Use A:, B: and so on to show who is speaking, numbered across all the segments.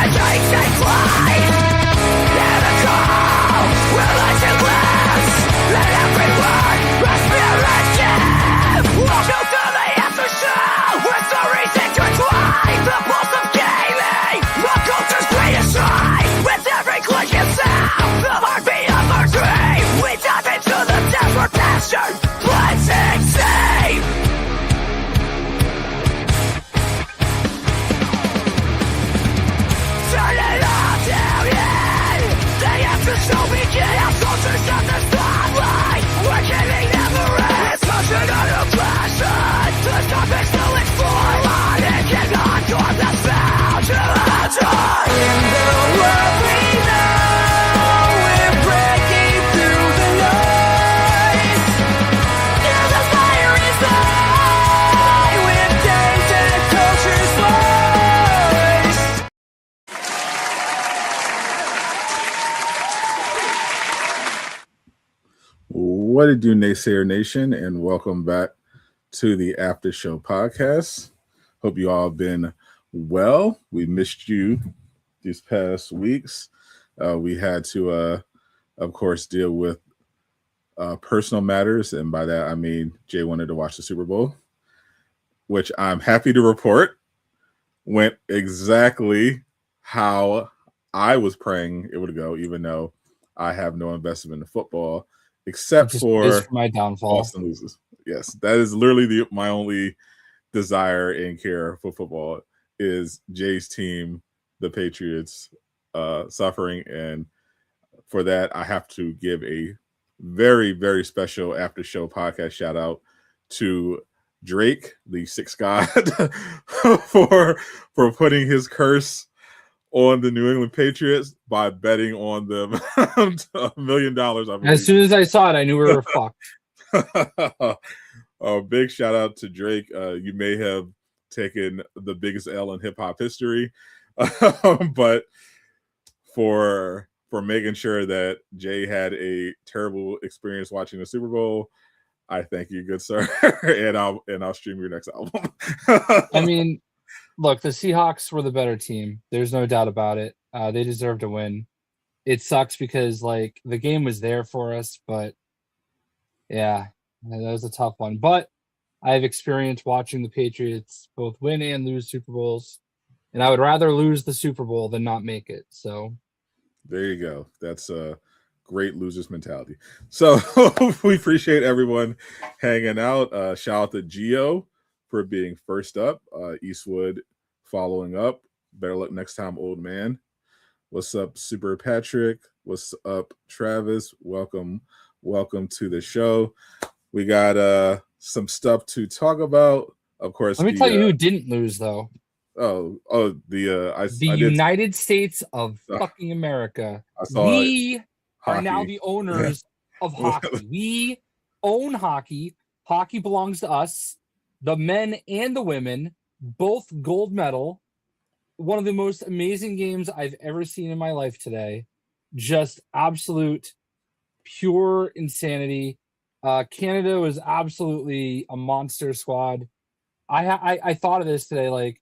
A: Welcome to the Aftershow, with stories intertwined, the pulse of gaming, the culture's greatest strive, with every click and sound, the heartbeat of our dream. We dive into the depths where passion plants exceed. Turn it all down, yeah. The Aftershow begins, our soldiers of the spotlight, where gaming never ends. Such an utter passion, the topics to explore, on it cannot harm the sound to enter. In the world we know, we're breaking through the noise. Till the fire is high, with games and culture's voice.
B: What did you, Naysayer Nation, and welcome back to the Aftershow Podcast. Hope you all have been well. We missed you these past weeks. We had to, of course, deal with personal matters, and by that I mean Jay wanted to watch the Super Bowl, which I'm happy to report went exactly how I was praying it would go, even though I have no investment in football. Except for
C: my downfall.
B: Boston loses. Yes, that is literally my only desire and care for football is Jay's team, the Patriots, suffering. And for that, I have to give a very, very special after show podcast shout out to Drake, the Six God, for putting his curse on the New England Patriots by betting on them $1 million.
C: As soon as I saw it, I knew we were fucked.
B: A big shout out to Drake. You may have taken the biggest L in hip hop history, but for making sure that Jay had a terrible experience watching the Super Bowl, I thank you, good sir, and I'll stream your next album.
C: I mean, look, the Seahawks were the better team. There's no doubt about it. They deserve to win. It sucks because like the game was there for us, but yeah, that was a tough one. But I have experience watching the Patriots both win and lose Super Bowls, and I would rather lose the Super Bowl than not make it. So
B: there you go. That's a great losers mentality. So we appreciate everyone hanging out. Shout out to Gio for being first up. Eastwood following up. Better luck next time, old man. What's up, Super Patrick? What's up, Travis? Welcome to the show. We got some stuff to talk about. Of course,
C: let me tell you who didn't lose though.
B: The
C: United States of fucking America. We are now the owners of hockey. We own hockey. Hockey belongs to us. The men and the women, both gold medal. One of the most amazing games I've ever seen in my life today. Just absolute, pure insanity. Canada was absolutely a monster squad. I thought of this today. Like,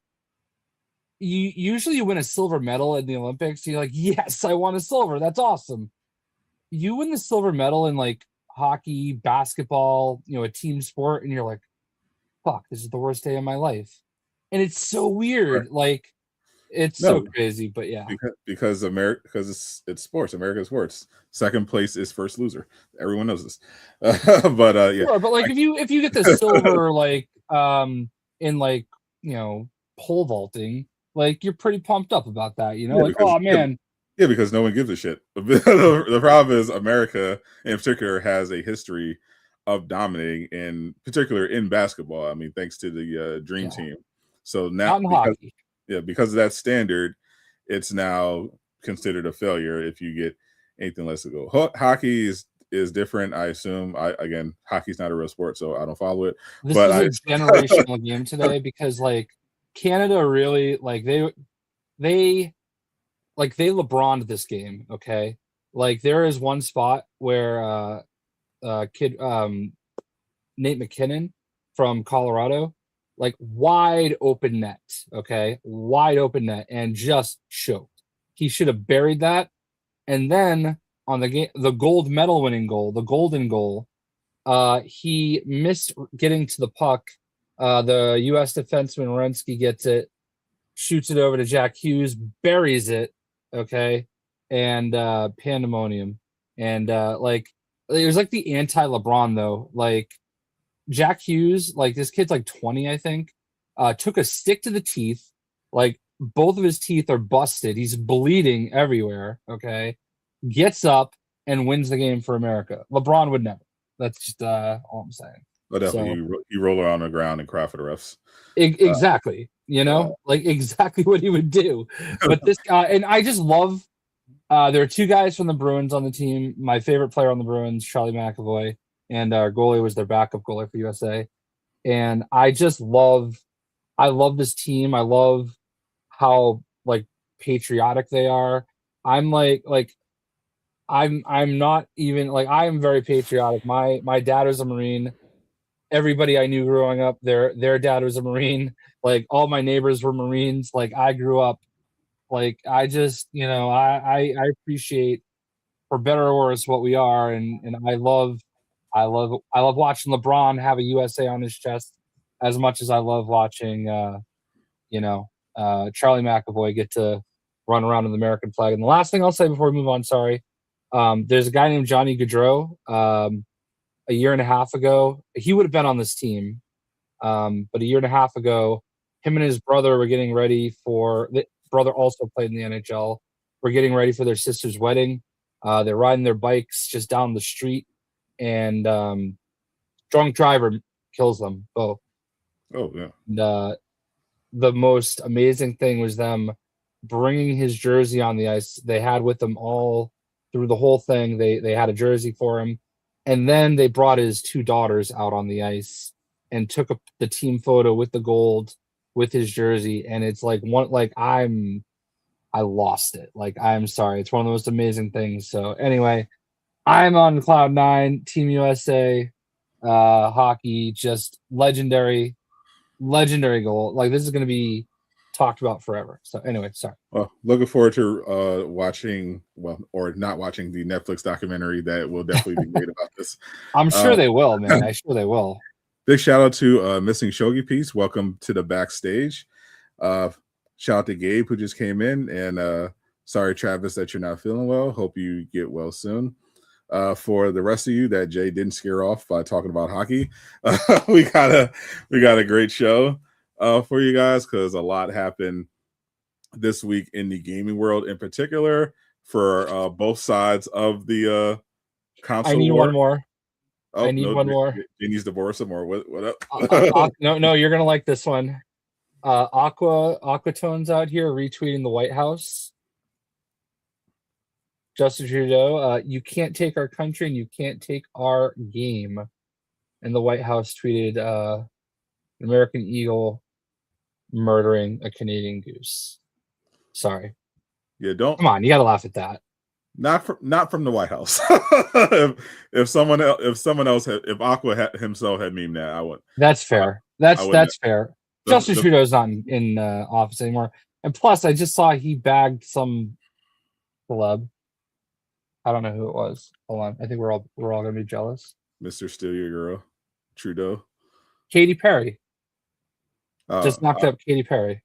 C: you usually win a silver medal in the Olympics. You're like, yes, I won a silver. That's awesome. You win the silver medal in like hockey, basketball, a team sport, and you're like, fuck, this is the worst day of my life. And it's so weird. Right. Like, it's so crazy, but yeah.
B: Because it's sports. American sports. Second place is first loser. Everyone knows this. But yeah.
C: Sure, but like if you get the silver like in like pole vaulting, like you're pretty pumped up about that, oh man.
B: Yeah, because no one gives a shit. The problem is America in particular has a history of dominating, in particular in basketball. I mean, thanks to the Dream Team. So now, because of that standard, it's now considered a failure if you get anything less to go. Hockey is different, I assume. Again, hockey's not a real sport, so I don't follow it.
C: This is a generational game today because like Canada really like they LeBron'd this game. Okay, like there is one spot where Nate McKinnon from Colorado like wide open net, okay, wide open net, and just choked. He should have buried that. And then on the gold medal winning goal, the golden goal, he missed getting to the puck. The U.S. defenseman Werenski gets it, shoots it over to Jack Hughes, buries it, okay, and pandemonium. And like it was like the anti-LeBron though. Like Jack Hughes, like this kid's like 20, I think, took a stick to the teeth. Like both of his teeth are busted. He's bleeding everywhere. Okay, gets up and wins the game for America. LeBron would never. That's just all I'm saying.
B: But definitely, so, he roll around on the ground and cry for the refs.
C: Exactly. Like exactly what he would do. But this guy, and I just love. There are two guys from the Bruins on the team. My favorite player on the Bruins, Charlie McAvoy, and our goalie was their backup goalie for USA. And I just love this team. I love how like patriotic they are. I'm I'm not even like I am very patriotic. My dad was a Marine. Everybody I knew growing up, their dad was a Marine. Like all my neighbors were Marines. Like I grew up, like I just, I appreciate, for better or worse, what we are, and I love watching LeBron have a USA on his chest as much as I love watching Charlie McAvoy get to run around with the American flag. And the last thing I'll say before we move on, sorry, there's a guy named Johnny Gaudreau. A year and a half ago, he would have been on this team, but a year and a half ago, him and his brother were getting ready for. The brother also played in the NHL. We're getting ready for their sister's wedding. They're riding their bikes just down the street, and drunk driver kills them both.
B: Oh yeah.
C: And, the most amazing thing was them bringing his jersey on the ice. They had with them all through the whole thing. They had a jersey for him, and then they brought his two daughters out on the ice and took the team photo with the gold with his jersey. And it's like I lost it. Like, I'm sorry. It's one of the most amazing things. So anyway, I'm on cloud nine. Team USA hockey, just legendary goal. Like, this is going to be talked about forever. So anyway, sorry.
B: Well, looking forward to watching, or not watching, the Netflix documentary that will definitely be made about this.
C: I'm sure they will, man. I'm sure they will.
B: Big shout out to Missing Shogi Piece. Welcome to the backstage. Shout out to Gabe, who just came in, and sorry, Travis, that you're not feeling well. Hope you get well soon. For the rest of you that Jay didn't scare off by talking about hockey, we got a great show for you guys, because a lot happened this week in the gaming world, in particular for both sides of the console.
C: I need
B: war.
C: one more.
B: Oh,
C: I need one more.
B: He needs to borrow some more. What up?
C: No, you're gonna like this one. Aquatone's out here retweeting the White House. Justin Trudeau, you can't take our country and you can't take our game. And the White House tweeted an American eagle murdering a Canadian goose. Sorry.
B: Yeah, don't.
C: Come on, you gotta laugh at that.
B: Not from the White House. if someone else if Aqua himself had memed that, I would.
C: That's fair. That's fair. Justin Trudeau's not in office anymore. And plus, I just saw he bagged some celeb. I don't know who it was. Hold on. I think we're all gonna be jealous.
B: Mr. Steal Your Girl, Trudeau.
C: Katy Perry. Just knocked up Katy Perry.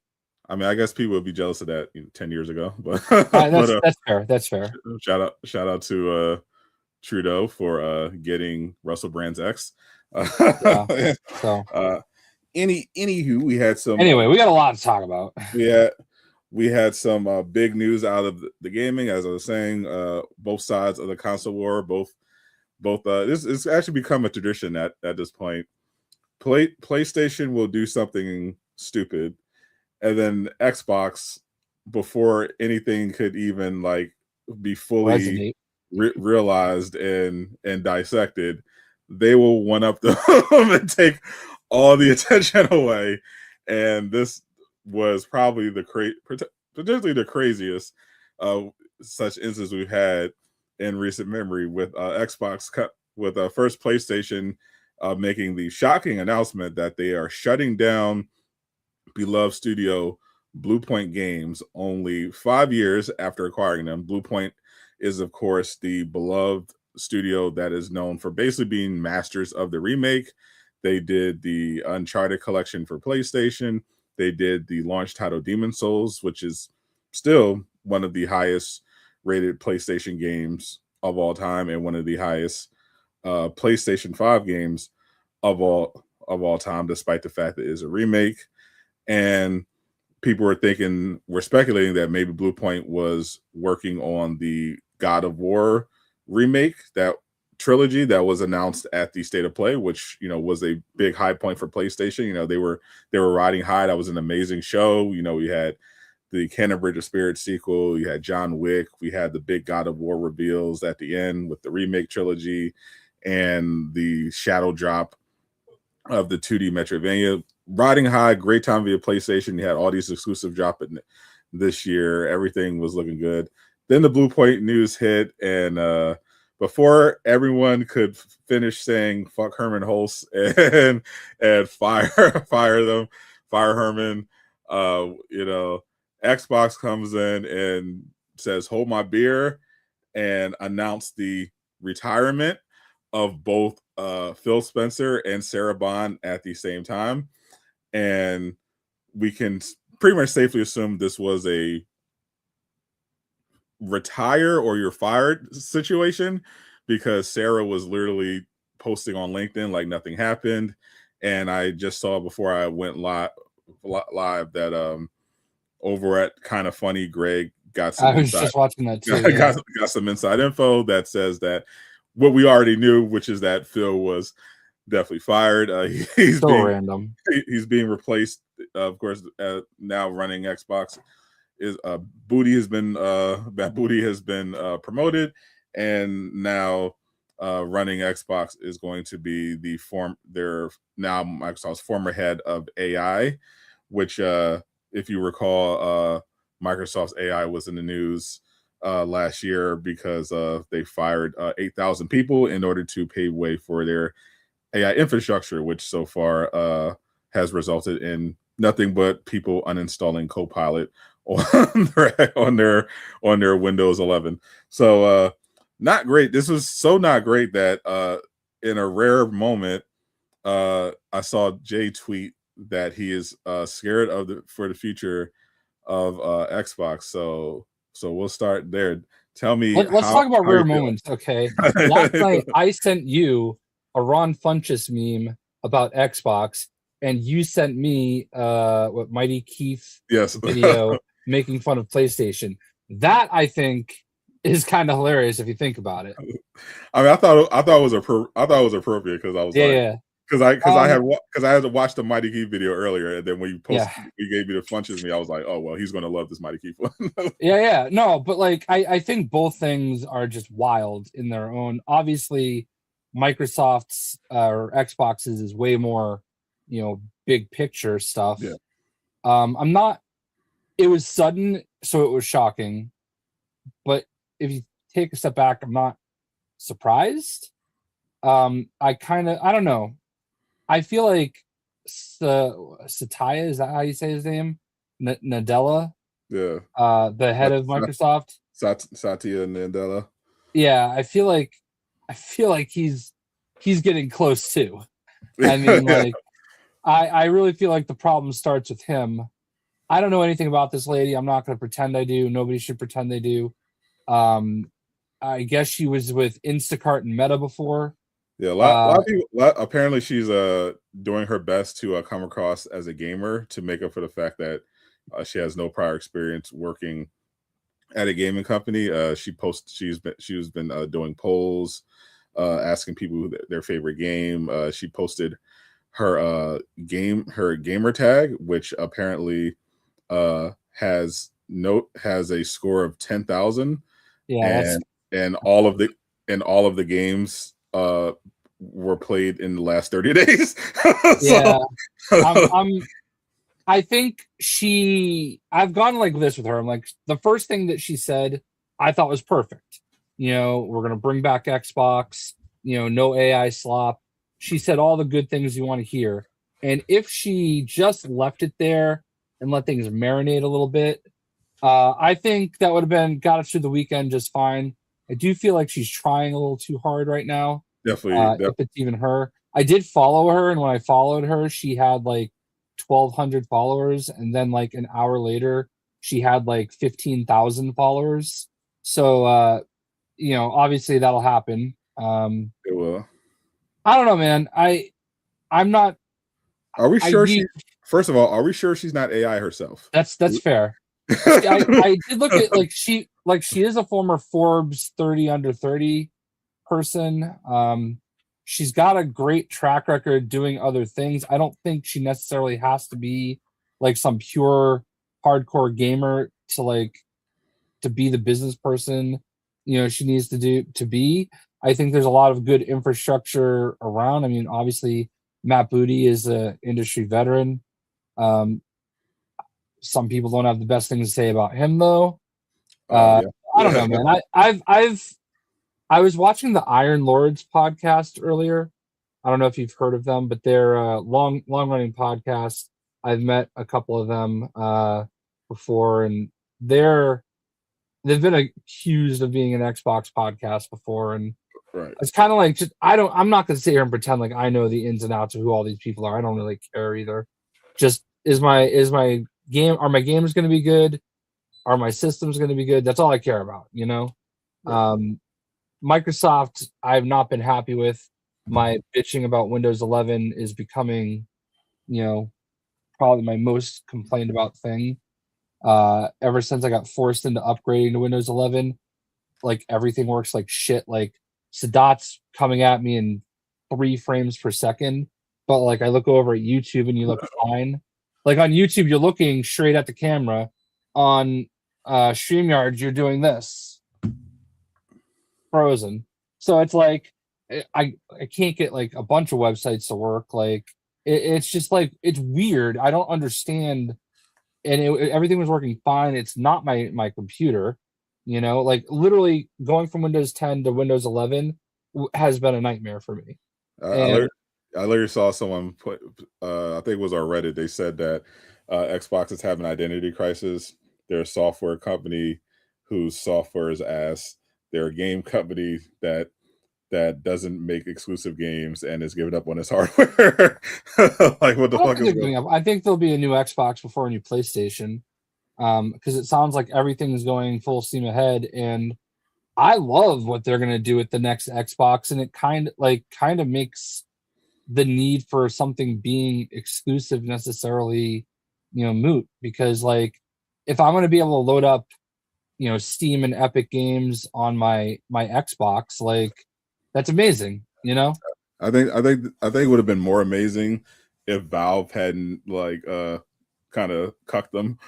B: I mean, I guess people would be jealous of that 10 years ago, but
C: that's fair. That's fair.
B: Shout out to Trudeau for getting Russell Brand's ex. Anywho, we had some.
C: Anyway, we got a lot to talk about.
B: We had some big news out of the gaming, as I was saying. Both sides of the console war, both. This has actually become a tradition at this point. PlayStation will do something stupid, and then Xbox, before anything could even be fully realized and dissected, they will one up them and take all the attention away. And this was probably potentially the craziest such instance we've had in recent memory, with Xbox with first PlayStation making the shocking announcement that they are shutting down beloved studio Bluepoint Games only 5 years after acquiring them. Bluepoint is, of course, the beloved studio that is known for basically being masters of the remake. They did the Uncharted collection for PlayStation. They did the launch title Demon's Souls, which is still one of the highest rated PlayStation games of all time and one of the highest PlayStation 5 games of all time, despite the fact that it is a remake. And people were speculating that maybe Bluepoint was working on the God of War remake, that trilogy that was announced at the State of Play, which was a big high point for PlayStation. They were riding high. That was an amazing show. We had the Canon Bridge of Spirits sequel, you had John Wick, we had the big God of War reveals at the end with the remake trilogy and the shadow drop of the 2D Metroidvania. Riding high, great time via PlayStation. You had all these exclusive dropping this year. Everything was looking good. Then the Bluepoint news hit, and before everyone could finish saying "fuck Herman Hulse" and fire Herman, Xbox comes in and says, "Hold my beer," and announced the retirement of both Phil Spencer and Sarah Bond at the same time. And we can pretty much safely assume this was a retire or you're fired situation, because Sarah was literally posting on LinkedIn like nothing happened. And I just saw before I went live that over at Kind of Funny, Greg got some
C: I was just watching that too.
B: got some inside info that says that what we already knew, which is that Phil was definitely fired. He's
C: so
B: being
C: random.
B: He's being replaced, of course. Now running Xbox is Booty has been promoted, and now running Xbox is going to be their now Microsoft's former head of AI, which if you recall, Microsoft's AI was in the news last year because they fired 8,000 people in order to pave way for their AI infrastructure, which so far has resulted in nothing but people uninstalling Copilot on their Windows 11. So not great. This was so not great that in a rare moment, I saw Jay tweet that he is scared for the future of Xbox. So we'll start there. Tell me.
C: Let's talk about rare moments. Okay. Last night I sent you a Ron Funches meme about Xbox, and you sent me Mighty Keith video making fun of PlayStation. That I think is kind of hilarious if you think about it.
B: I mean, I thought it was appropriate because I was because I had to watch the Mighty Keith video earlier, and then when you gave me the Funches me, I was like, oh well, he's gonna love this Mighty Keith one.
C: No, but like I think both things are just wild in their own. Obviously, Microsoft's or Xbox's is way more, big picture stuff.
B: Yeah.
C: I'm not. It was sudden, so it was shocking. But if you take a step back, I'm not surprised. I don't know. I feel like Satya, is that how you say his name? Nadella?
B: Yeah.
C: The head of Microsoft.
B: Satya Nadella.
C: Yeah, I feel like he's getting close too. I mean, like, I really feel like the problem starts with him. I don't know anything about this lady. I'm not going to pretend I do. Nobody should pretend they do. I guess she was with Instacart and Meta before.
B: Yeah, a lot of people. Apparently, she's doing her best to come across as a gamer to make up for the fact that she has no prior experience working at a gaming company. She's been doing polls, asking people their favorite game. She posted her gamer tag, which apparently has a score of 10,000.
C: Yeah,
B: and all of the games were played in the last 30 days.
C: Yeah. I think I've gone like this with her. I'm like, the first thing that she said I thought was perfect. We're gonna bring back Xbox, no AI slop. she said all the good things you want to hear. And if she just left it there and let things marinate a little bit, I think that would have got us through the weekend just fine. I do feel like she's trying a little too hard right now.
B: Definitely.
C: If it's even her. I did follow her, and when I followed her, she had like 1,200 followers, and then like an hour later, she had like 15,000 followers. So, obviously that'll happen.
B: It will.
C: I don't know, man. I'm not.
B: Are we sure first of all, are we sure she's not AI herself?
C: That's fair. I did look at she is a former Forbes 30 under 30 person. She's got a great track record doing other things. I don't think she necessarily has to be like some pure hardcore gamer to be the business person she needs to be. I think there's a lot of good infrastructure around. I mean, obviously Matt Booty is an industry veteran. Some people don't have the best things to say about him though. I don't know, man. I was watching the Iron Lords podcast earlier. I don't know if you've heard of them, but they're a long running podcast. I've met a couple of them before, and they've been accused of being an Xbox podcast before, and
B: right.
C: It's kind of like I'm not gonna sit here and pretend like I know the ins and outs of who all these people are. I don't really care either. Just are my games gonna be good? Are my systems gonna be good? That's all I care about, Right. Microsoft, I've not been happy with. My bitching about Windows 11 is becoming, probably my most complained about thing. Ever since I got forced into upgrading to Windows 11, like everything works like shit. Like Sadat's coming at me in 3 frames per second, but like I look over at YouTube and you look fine. Like on YouTube, you're looking straight at the camera. On StreamYard, you're doing this. Frozen. So it's like I can't get like a bunch of websites to work. Like it's just like it's weird. I don't understand. And everything was working fine. It's not my computer, like literally going from Windows 10 to Windows 11 has been a nightmare for me.
B: I literally saw someone put, I think it was our Reddit. They said that Xbox is having identity crisis. They're a software company whose software is ass. They're a game company that doesn't make exclusive games and is giving up on its hardware. Like what the fuck is going on?
C: I think there'll be a new Xbox before a new PlayStation. Because it sounds like everything is going full steam ahead, and I love what they're gonna do with the next Xbox, and it kind of makes the need for something being exclusive necessarily, moot. Because like if I'm gonna be able to load up Steam and Epic games on my Xbox, like that's amazing.
B: I think it would have been more amazing if Valve hadn't kind of cucked them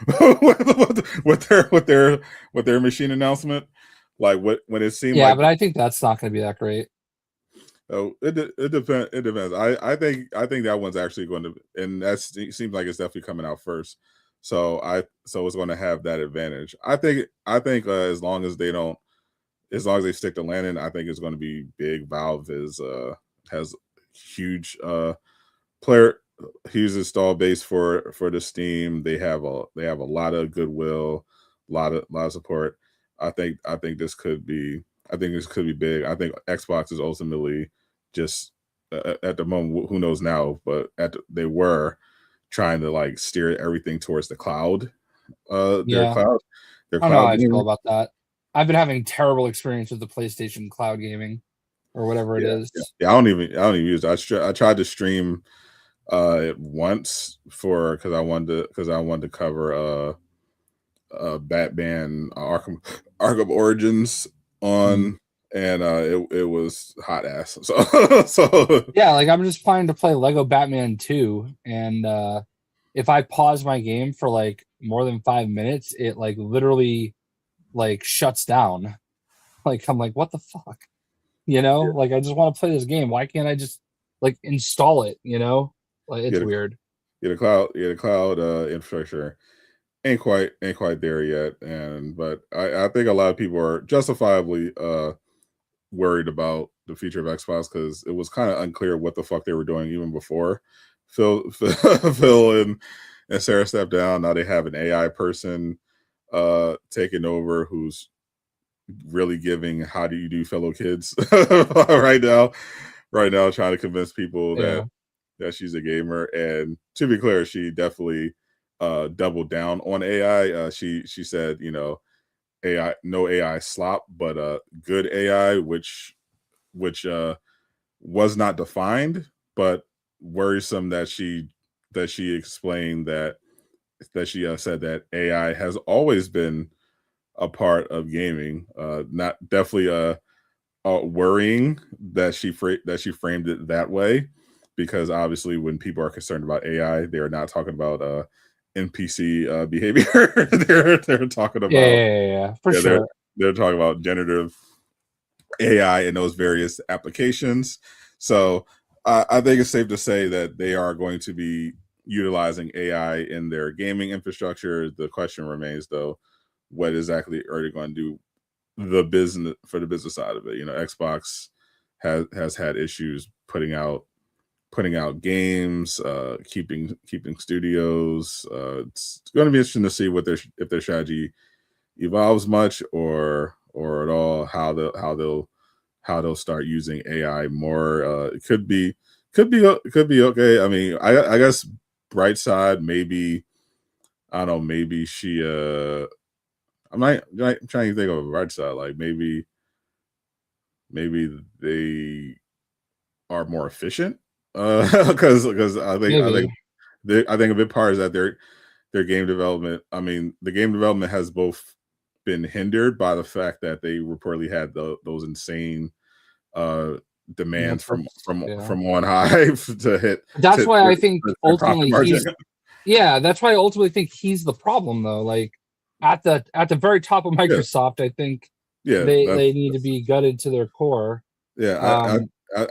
B: with their machine announcement. Like when it seemed
C: but I think that's not going to be that great.
B: Oh, it depends. It depends. I think that one's actually going to, and that seems like it's definitely coming out first. So it's going to have that advantage. I think as long as they stick to landing, I think it's going to be big. Valve has huge huge install base for the Steam. They have a lot of goodwill, a lot of support. I think this could be big. I think Xbox is ultimately just at the moment, who knows now, but they were trying to steer everything towards the cloud. Their cloud.
C: I don't know how I feel about that. I've been having terrible experience with the PlayStation cloud gaming or whatever it is.
B: Yeah, I don't even use it. I tried to stream it once because I wanted to cover Batman Arkham Origins on, and it was hot ass. So
C: yeah, I'm just planning to play Lego Batman 2, and if I pause my game for more than 5 minutes, it literally shuts down. I'm like, what the fuck? I just want to play this game. Why can't I just install it? It's weird.
B: The cloud infrastructure ain't quite there yet, but I think a lot of people are justifiably worried about the future of Xbox because it was kind of unclear what the fuck they were doing even before Phil and Sarah stepped down. Now they have an AI person taking over who's really giving how do you do fellow kids right now trying to convince people that she's a gamer. And to be clear, she definitely doubled down on AI. She said, AI, no AI slop, but good AI, which was not defined, but worrisome that she explained that she said that AI has always been a part of gaming. Not definitely worrying that she framed it that way, because obviously when people are concerned about AI, they are not talking about NPC behavior. they're talking about
C: for sure.
B: They're talking about generative AI and those various applications. So I think it's safe to say that they are going to be utilizing AI in their gaming infrastructure. The question remains, though, what exactly are they going to do the business side of it? Xbox has had issues putting out games, keeping studios. It's going to be interesting to see if their strategy evolves much or at all, how they'll start using AI more. It could be okay. I mean, I guess bright side, maybe, I don't know, maybe she I'm trying to think of a bright side, like maybe they are more efficient, because I think a big part is that their game development. I mean, the game development has both been hindered by the fact that they reportedly had those insane demands from on high to hit.
C: That's why I think ultimately that's why I ultimately think he's the problem, though. Like at the very top of Microsoft, I think they need to be gutted to their core.
B: Yeah,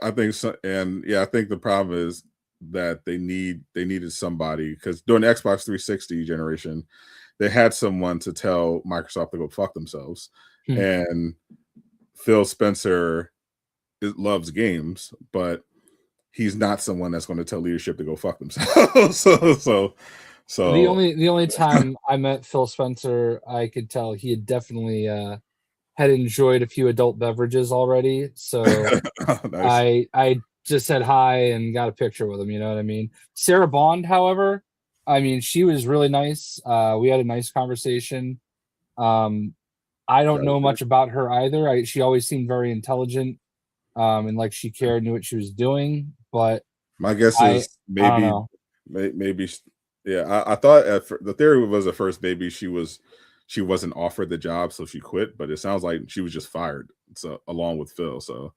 B: I think so, and I think the problem is that they needed somebody, because during the Xbox 360 generation, they had someone to tell Microsoft to go fuck themselves. And Phil Spencer loves games, but he's not someone that's going to tell leadership to go fuck themselves. so
C: the only time I met Phil Spencer, I could tell he had definitely had enjoyed a few adult beverages already. So nice. I just said hi and got a picture with him. You know what I mean? Sarah Bond, however, I mean, she was really nice. We had a nice conversation. I don't know much about her either. She always seemed very intelligent, and like she cared, knew what she was doing. But
B: my guess is maybe, I thought the theory was at first maybe she wasn't offered the job, so she quit. But it sounds like she was just fired. So along with Phil, so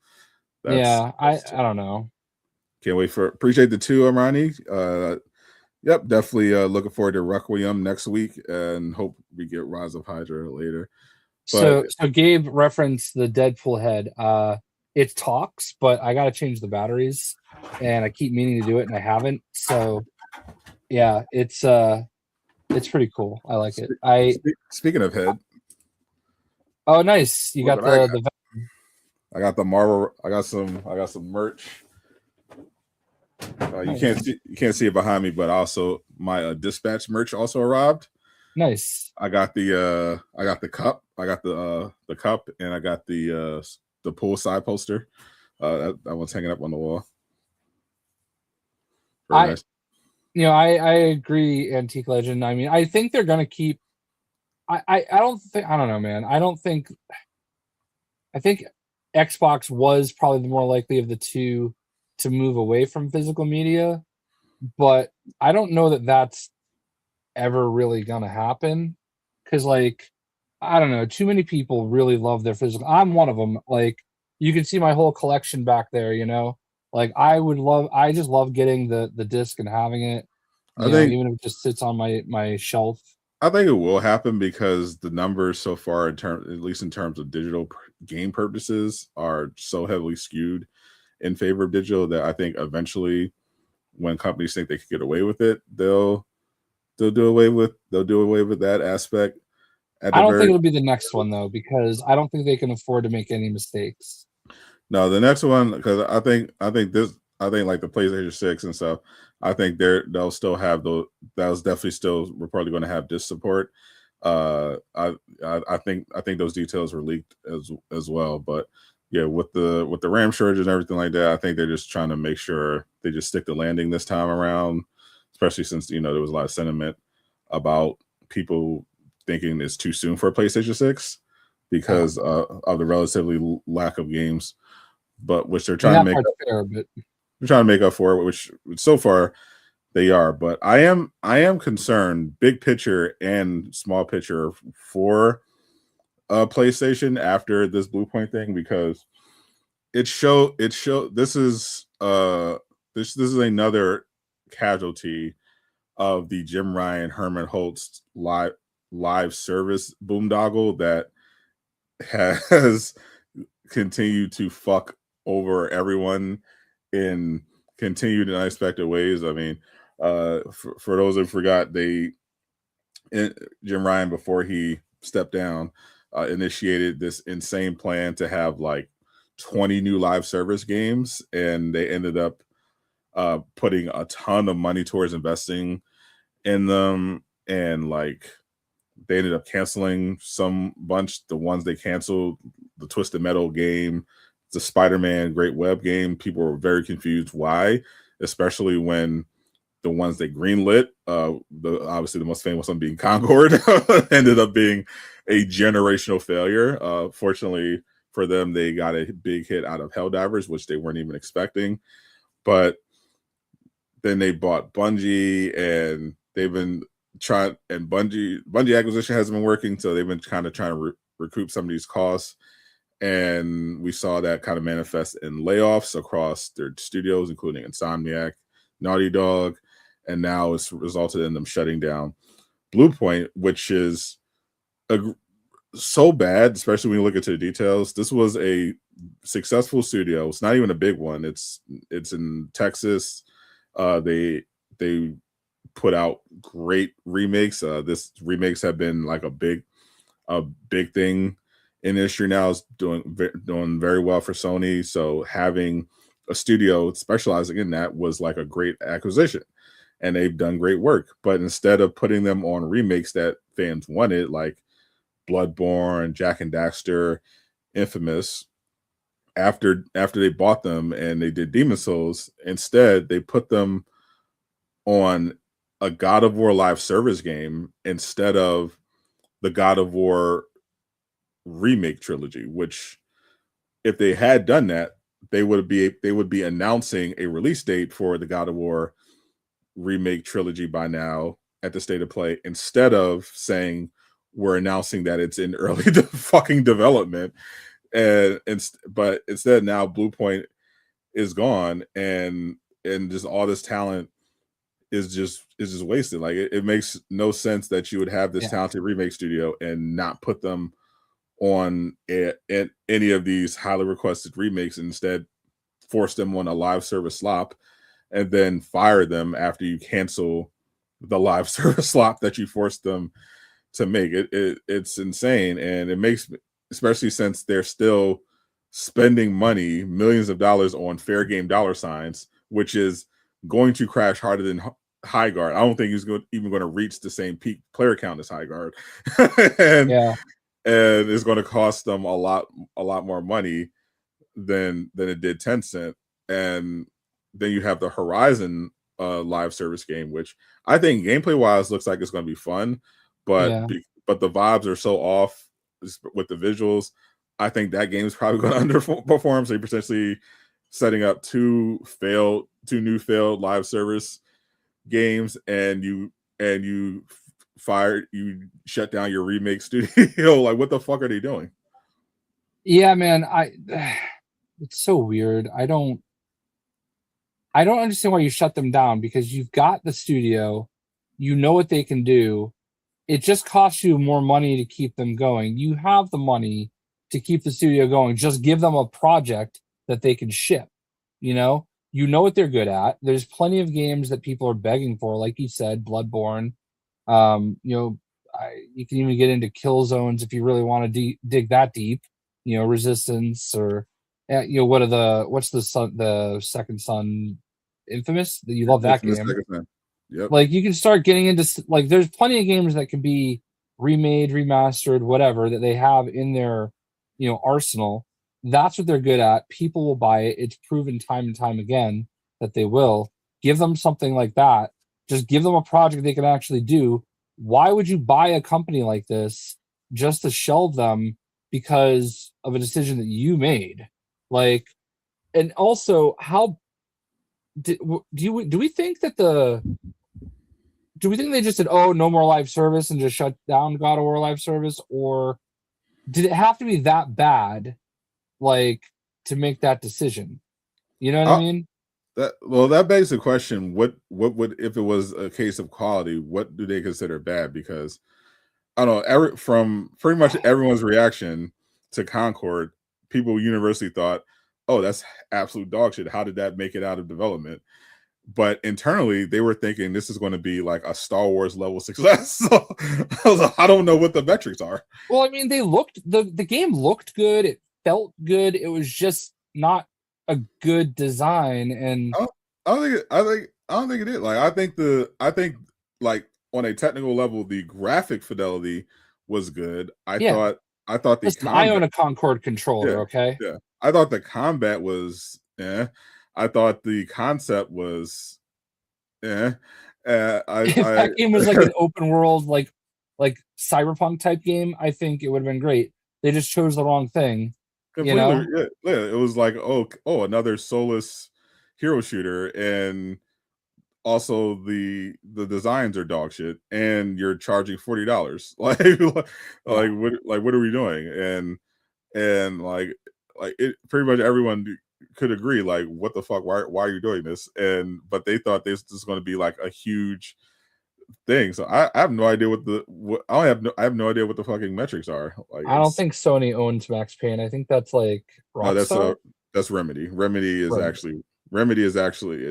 C: I don't know.
B: Can't wait appreciate the two, Armani. Yep, definitely looking forward to Requiem next week, and hope we get Rise of Hydra later.
C: So Gabe referenced the Deadpool head. It talks, but I got to change the batteries, and I keep meaning to do it, and I haven't. So yeah, it's pretty cool. I like it.
B: Speaking of head.
C: Oh, nice! You got the.
B: I got the Marvel. I got some merch. You can't see it behind me, but also my Dispatch merch also arrived.
C: Nice.
B: I got the cup. I got the cup, and I got the poolside poster. That one's hanging up on the wall.
C: Very nice. I agree, Antique Legend. I mean, I think they're gonna keep. I don't know, man. I think Xbox was probably the more likely of the two to move away from physical media, but I don't know that that's ever really gonna happen, because like, I don't know, too many people really love their physical. I'm one of them. Like, you can see my whole collection back there, like I just love getting the disc and having it, even if it just sits on my shelf.
B: I think it will happen because the numbers so far, at least in terms of digital game purposes, are so heavily skewed in favor of digital that I think eventually, when companies think they can get away with it, they'll do away with that aspect.
C: I don't think it'll be the next one, though, because I don't think they can afford to make any mistakes.
B: No, the next one, because I think like the PlayStation 6 and stuff. I think they'll still have those. That was definitely still. We're probably going to have disc support. I think those details were leaked as well. But yeah, with the RAM shortage and everything like that, I think they're just trying to make sure they just stick the landing this time around. Especially since there was a lot of sentiment about people thinking it's too soon for a PlayStation 6 because of the relatively lack of games. But which they're trying to make they're trying to make up for it, which so far they are. But I am concerned, big picture and small picture, for PlayStation after this Bluepoint thing, because this is another casualty of the Jim Ryan Herman Holtz live service boondoggle that has continued to fuck over everyone in continued and unexpected ways. I mean, for those who forgot, Jim Ryan, before he stepped down, initiated this insane plan to have like 20 new live service games, and they ended up putting a ton of money towards investing in them, and like they ended up canceling the ones they canceled, the Twisted Metal game, the Spider-Man Great Web game. People were very confused why, especially when the ones they greenlit, obviously the most famous one being Concord, ended up being a generational failure. Fortunately for them, they got a big hit out of Helldivers, which they weren't even expecting. But then they bought Bungie, and they've been trying, and Bungie acquisition hasn't been working, so they've been kind of trying to recoup some of these costs. And we saw that kind of manifest in layoffs across their studios, including Insomniac, Naughty Dog, and now it's resulted in them shutting down Bluepoint, which is so bad, especially when you look into the details. This was a successful studio. It's not even a big one. It's in Texas. They put out great remakes. This remakes have been like a big thing in the industry now. Is doing very well for Sony. So having a studio specializing in that was like a great acquisition, and they've done great work. But instead of putting them on remakes that fans wanted, like Bloodborne, Jak and Daxter, Infamous, after they bought them and they did Demon Souls, instead they put them on a God of War live service game instead of the God of War remake trilogy, which if they had done that, they would be announcing a release date for the God of War remake trilogy by now at the State of Play, instead of saying we're announcing that it's in early fucking development. But instead now Bluepoint is gone, and just all this talent is just wasted. Like it makes no sense that you would have this talented remake studio and not put them on any of these highly requested remakes, and instead force them on a live service slop and then fire them after you cancel the live service slop that you forced them to make. It's insane, and it makes, especially since they're still spending money, millions of dollars on fair game dollar signs, which is going to crash harder than High Guard. I don't think he's even going to reach the same peak player count as High Guard, and it's going to cost them a lot more money than it did Tencent. And then you have the Horizon live service game, which I think gameplay wise looks like it's going to be fun, but the vibes are so off with the visuals. I think that game is probably going to underperform. So you're potentially setting up two new failed live service games, and you shut down your remake studio. Like, what the fuck are they doing?
C: Yeah, man, it's so weird. I don't understand why you shut them down, because you've got the studio, you know what they can do. It just costs you more money to keep them going. You have the money to keep the studio going. Just give them a project that they can ship. You know what they're good at. There's plenty of games that people are begging for, like you said, Bloodborne. You can even get into kill zones if you really want to dig that deep. Resistance or what's the second Son, Infamous? You love that game.
B: Yep.
C: Like, you can start getting into, like, there's plenty of games that can be remade, remastered, whatever, that they have in their, arsenal. That's what they're good at. People will buy it. It's proven time and time again that they will. Give them something like that. Just give them a project they can actually do. Why would you buy a company like this just to shelve them because of a decision that you made? Like, and also, do we think they just said, oh, no more live service and just shut down God of War live service? Or did it have to be that bad, like, to make that decision? You know what I mean?
B: That begs the question, what would, if it was a case of quality, what do they consider bad? Because I don't know, from pretty much everyone's reaction to Concord, people universally thought, oh, that's absolute dog shit. How did that make it out of development? But internally, they were thinking this is going to be like a Star Wars level success. So I was like, I don't know what the metrics are.
C: Well, I mean, the game looked good. It felt good. It was just not a good design. And
B: I don't think it is. Like, I think like on a technical level, the graphic fidelity was good. I thought
C: I own a Concord controller. Okay.
B: Yeah. I thought the combat was I thought the concept was if
C: that game was like an open world, like cyberpunk type game, I think it would have been great. They just chose the wrong thing.
B: Completely, yeah. It was like, oh, another soulless hero shooter, and also the designs are dog shit, and you're charging $40. Like what are we doing? And like it, pretty much everyone could agree, like, what the fuck, why are you doing this? But they thought this was going to be like a huge thing. So I have no idea I have no idea what the fucking metrics are. Like,
C: I don't think Sony owns Max Payne. I think that's like Rockstar.
B: No, that's Remedy. Remedy is actually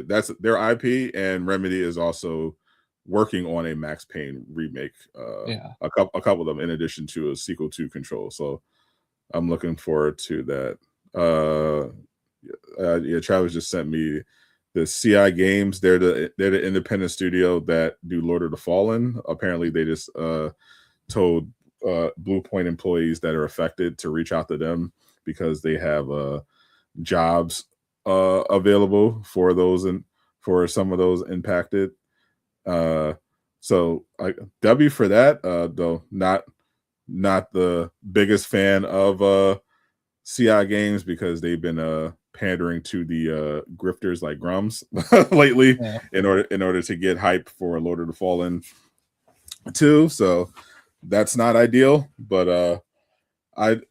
B: that's their IP, and Remedy is also working on a Max Payne remake. A couple of them, in addition to a sequel to Control. So I'm looking forward to that. Travis just sent me the CI Games. They're the independent studio that do Lord of the Fallen. Apparently, they just told Bluepoint employees that are affected to reach out to them because they have jobs available for those and for some of those impacted. So W for that. Though not the biggest fan of CI Games, because they've been pandering to the grifters like Grums lately in order to get hype for Lord of the Fallen 2. So that's not ideal, but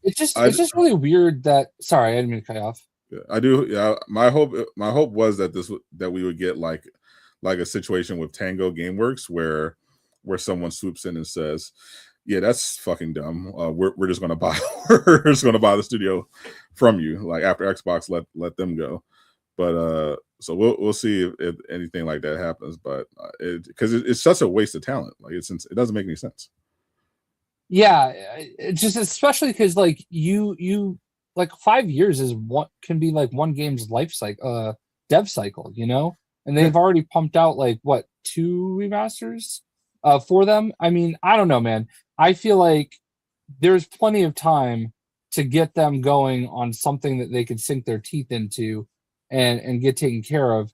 C: it's just really weird that, sorry, I didn't mean to cut you off.
B: I do. Yeah, my hope was that we would get like a situation with Tango Gameworks where someone swoops in and says, yeah, that's fucking dumb. We're just gonna buy the studio from you. Like, after Xbox let them go. But so we'll see if anything like that happens. But because it's such a waste of talent. Like, it doesn't make any sense.
C: Yeah, it's just, especially because like you like 5 years is what can be like one game's life cycle, dev cycle, and they've already pumped out like 2 remasters for them. I mean, I don't know, man. I feel like there's plenty of time to get them going on something that they could sink their teeth into and get taken care of.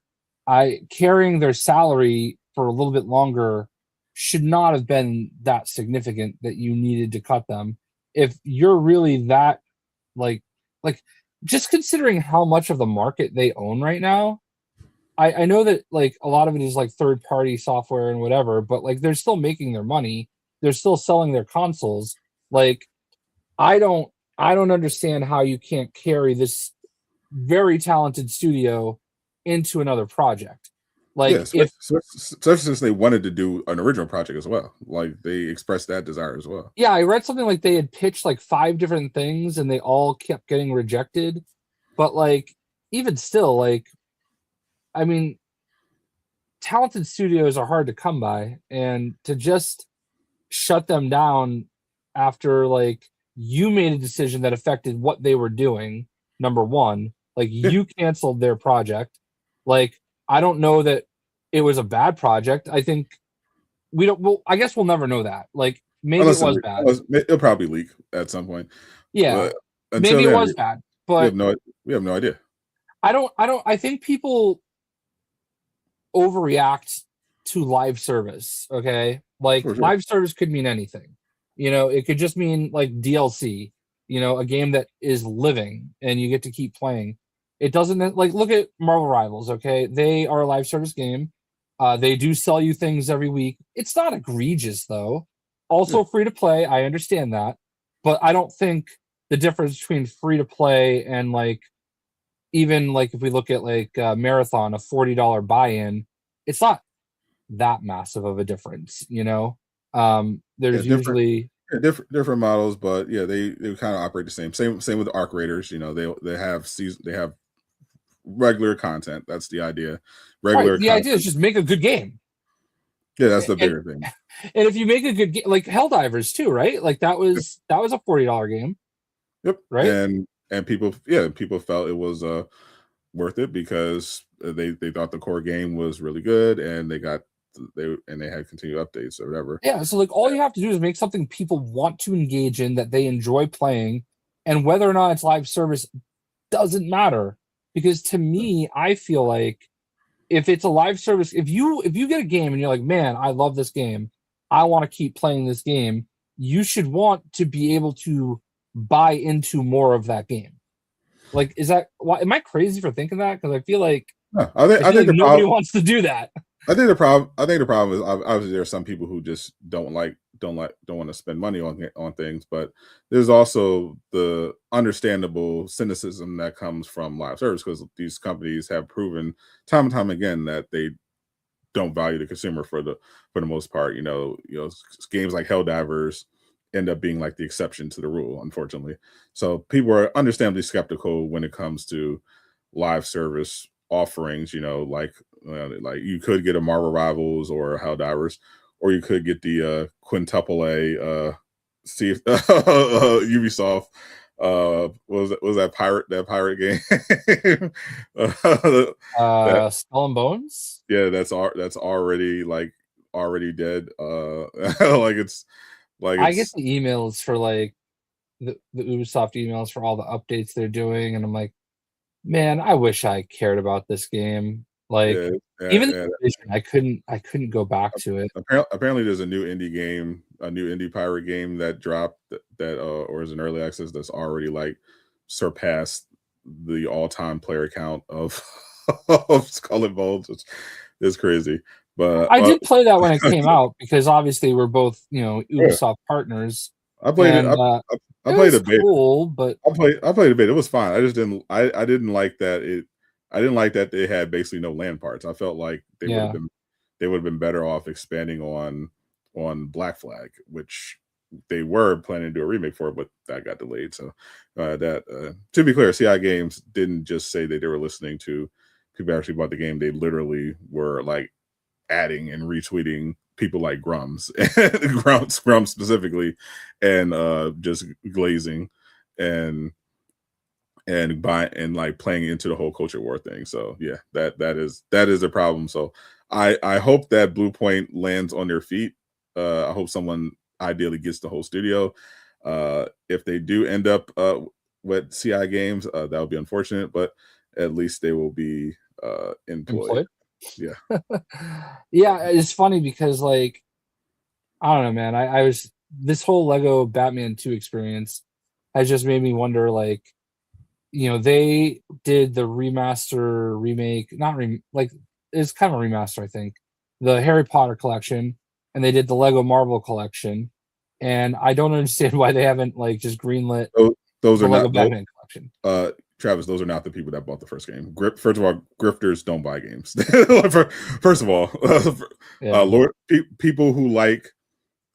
C: Carrying their salary for a little bit longer should not have been that significant that you needed to cut them. If you're really that like just considering how much of the market they own right now, I know that like a lot of it is like third party software and whatever, but like they're still making their money. They're still selling their consoles. Like, I don't understand how you can't carry this very talented studio into another project. Like,
B: especially since they wanted to do an original project as well. Like, they expressed that desire as well.
C: Yeah, I read something like they had pitched like 5 different things and they all kept getting rejected. But like, even still, like, I mean, talented studios are hard to come by, and to just shut them down after like you made a decision that affected what they were doing, number one. Like, you canceled their project. Like, I don't know that it was a bad project. I think we don't. Well, I guess we'll never know that. Like, maybe it was bad.
B: It'll probably leak at some point.
C: Yeah, maybe it was bad, but
B: we have no idea.
C: I think people overreact to live service. Okay, like live service could mean anything. It could just mean like DLC. A game that is living and you get to keep playing. It doesn't, like, look at Marvel Rivals. Okay, they are a live service game. They do sell you things every week. It's not egregious though. Also free to play. I understand that, but I don't think the difference between free to play and like, even like if we look at like Marathon, a $40 buy-in, it's not that massive of a difference. There's usually
B: different models, but they kind of operate the same with Arc Raiders. They have regular content. That's the idea.
C: The idea is just make a good game.
B: Yeah, that's the bigger thing.
C: And if you make a good game, like Helldivers too, right? Like that was a $40 game.
B: Yep.
C: Right.
B: And people felt it was worth it because they thought the core game was really good, and they had continued updates or whatever.
C: Yeah. So like all you have to do is make something people want to engage in, that they enjoy playing, and whether or not it's live service doesn't matter. Because to me, I feel like if it's a live service, if you get a game and you're like, man, I love this game, I want to keep playing this game, you should want to be able to buy into more of that game. Like, am I crazy for thinking that? Because I feel like
B: I think
C: nobody wants to do that.
B: I think the problem is obviously there are some people who just don't want to spend money on things, but there's also the understandable cynicism that comes from live service, because these companies have proven time and time again that they don't value the consumer for the most part. Games like Helldivers end up being like the exception to the rule, unfortunately. So people are understandably skeptical when it comes to live service offerings. Like you could get a Marvel Rivals or Helldivers, or you could get the quintuple A Ubisoft. Was that pirate game?
C: Skull and Bones.
B: Yeah, that's already dead. I
C: get the emails for like the Ubisoft emails for all the updates they're doing, and I'm like, man, I wish I cared about this game. Like, I couldn't go back to it.
B: Apparently, there's a new indie pirate game that dropped or is an early access that's already like surpassed the all-time player count of Skull and Bones. It's crazy. But
C: I did play that when it came out, because obviously we're both Ubisoft partners.
B: I played it. I played a bit.
C: Cool, but
B: I played a bit. It was fine. I just didn't. I didn't like that. I didn't like that they had basically no land parts. I felt like they would have been better off expanding on Black Flag, which they were planning to do a remake for, but that got delayed. So to be clear, CI Games didn't just say that they were listening to people who actually bought the game. They literally were like adding and retweeting people like Grums specifically, and just glazing and buying and like playing into the whole culture war thing. So yeah, that is a problem. So I hope that Bluepoint lands on their feet. I hope someone ideally gets the whole studio. If they do end up with CI Games, that would be unfortunate, but at least they will be employed. Yeah.
C: Yeah, it's funny because like, I don't know, man. I was, this whole Lego Batman 2 experience has just made me wonder, like, they did the remaster, remake, it's kind of a remaster, I think, the Harry Potter collection, and they did the Lego Marvel collection, and I don't understand why they haven't like just greenlit
B: those are
C: Lego
B: not
C: Batman collection.
B: Travis, those are not the people that bought the first game. First of all, grifters don't buy games. First of all, people who like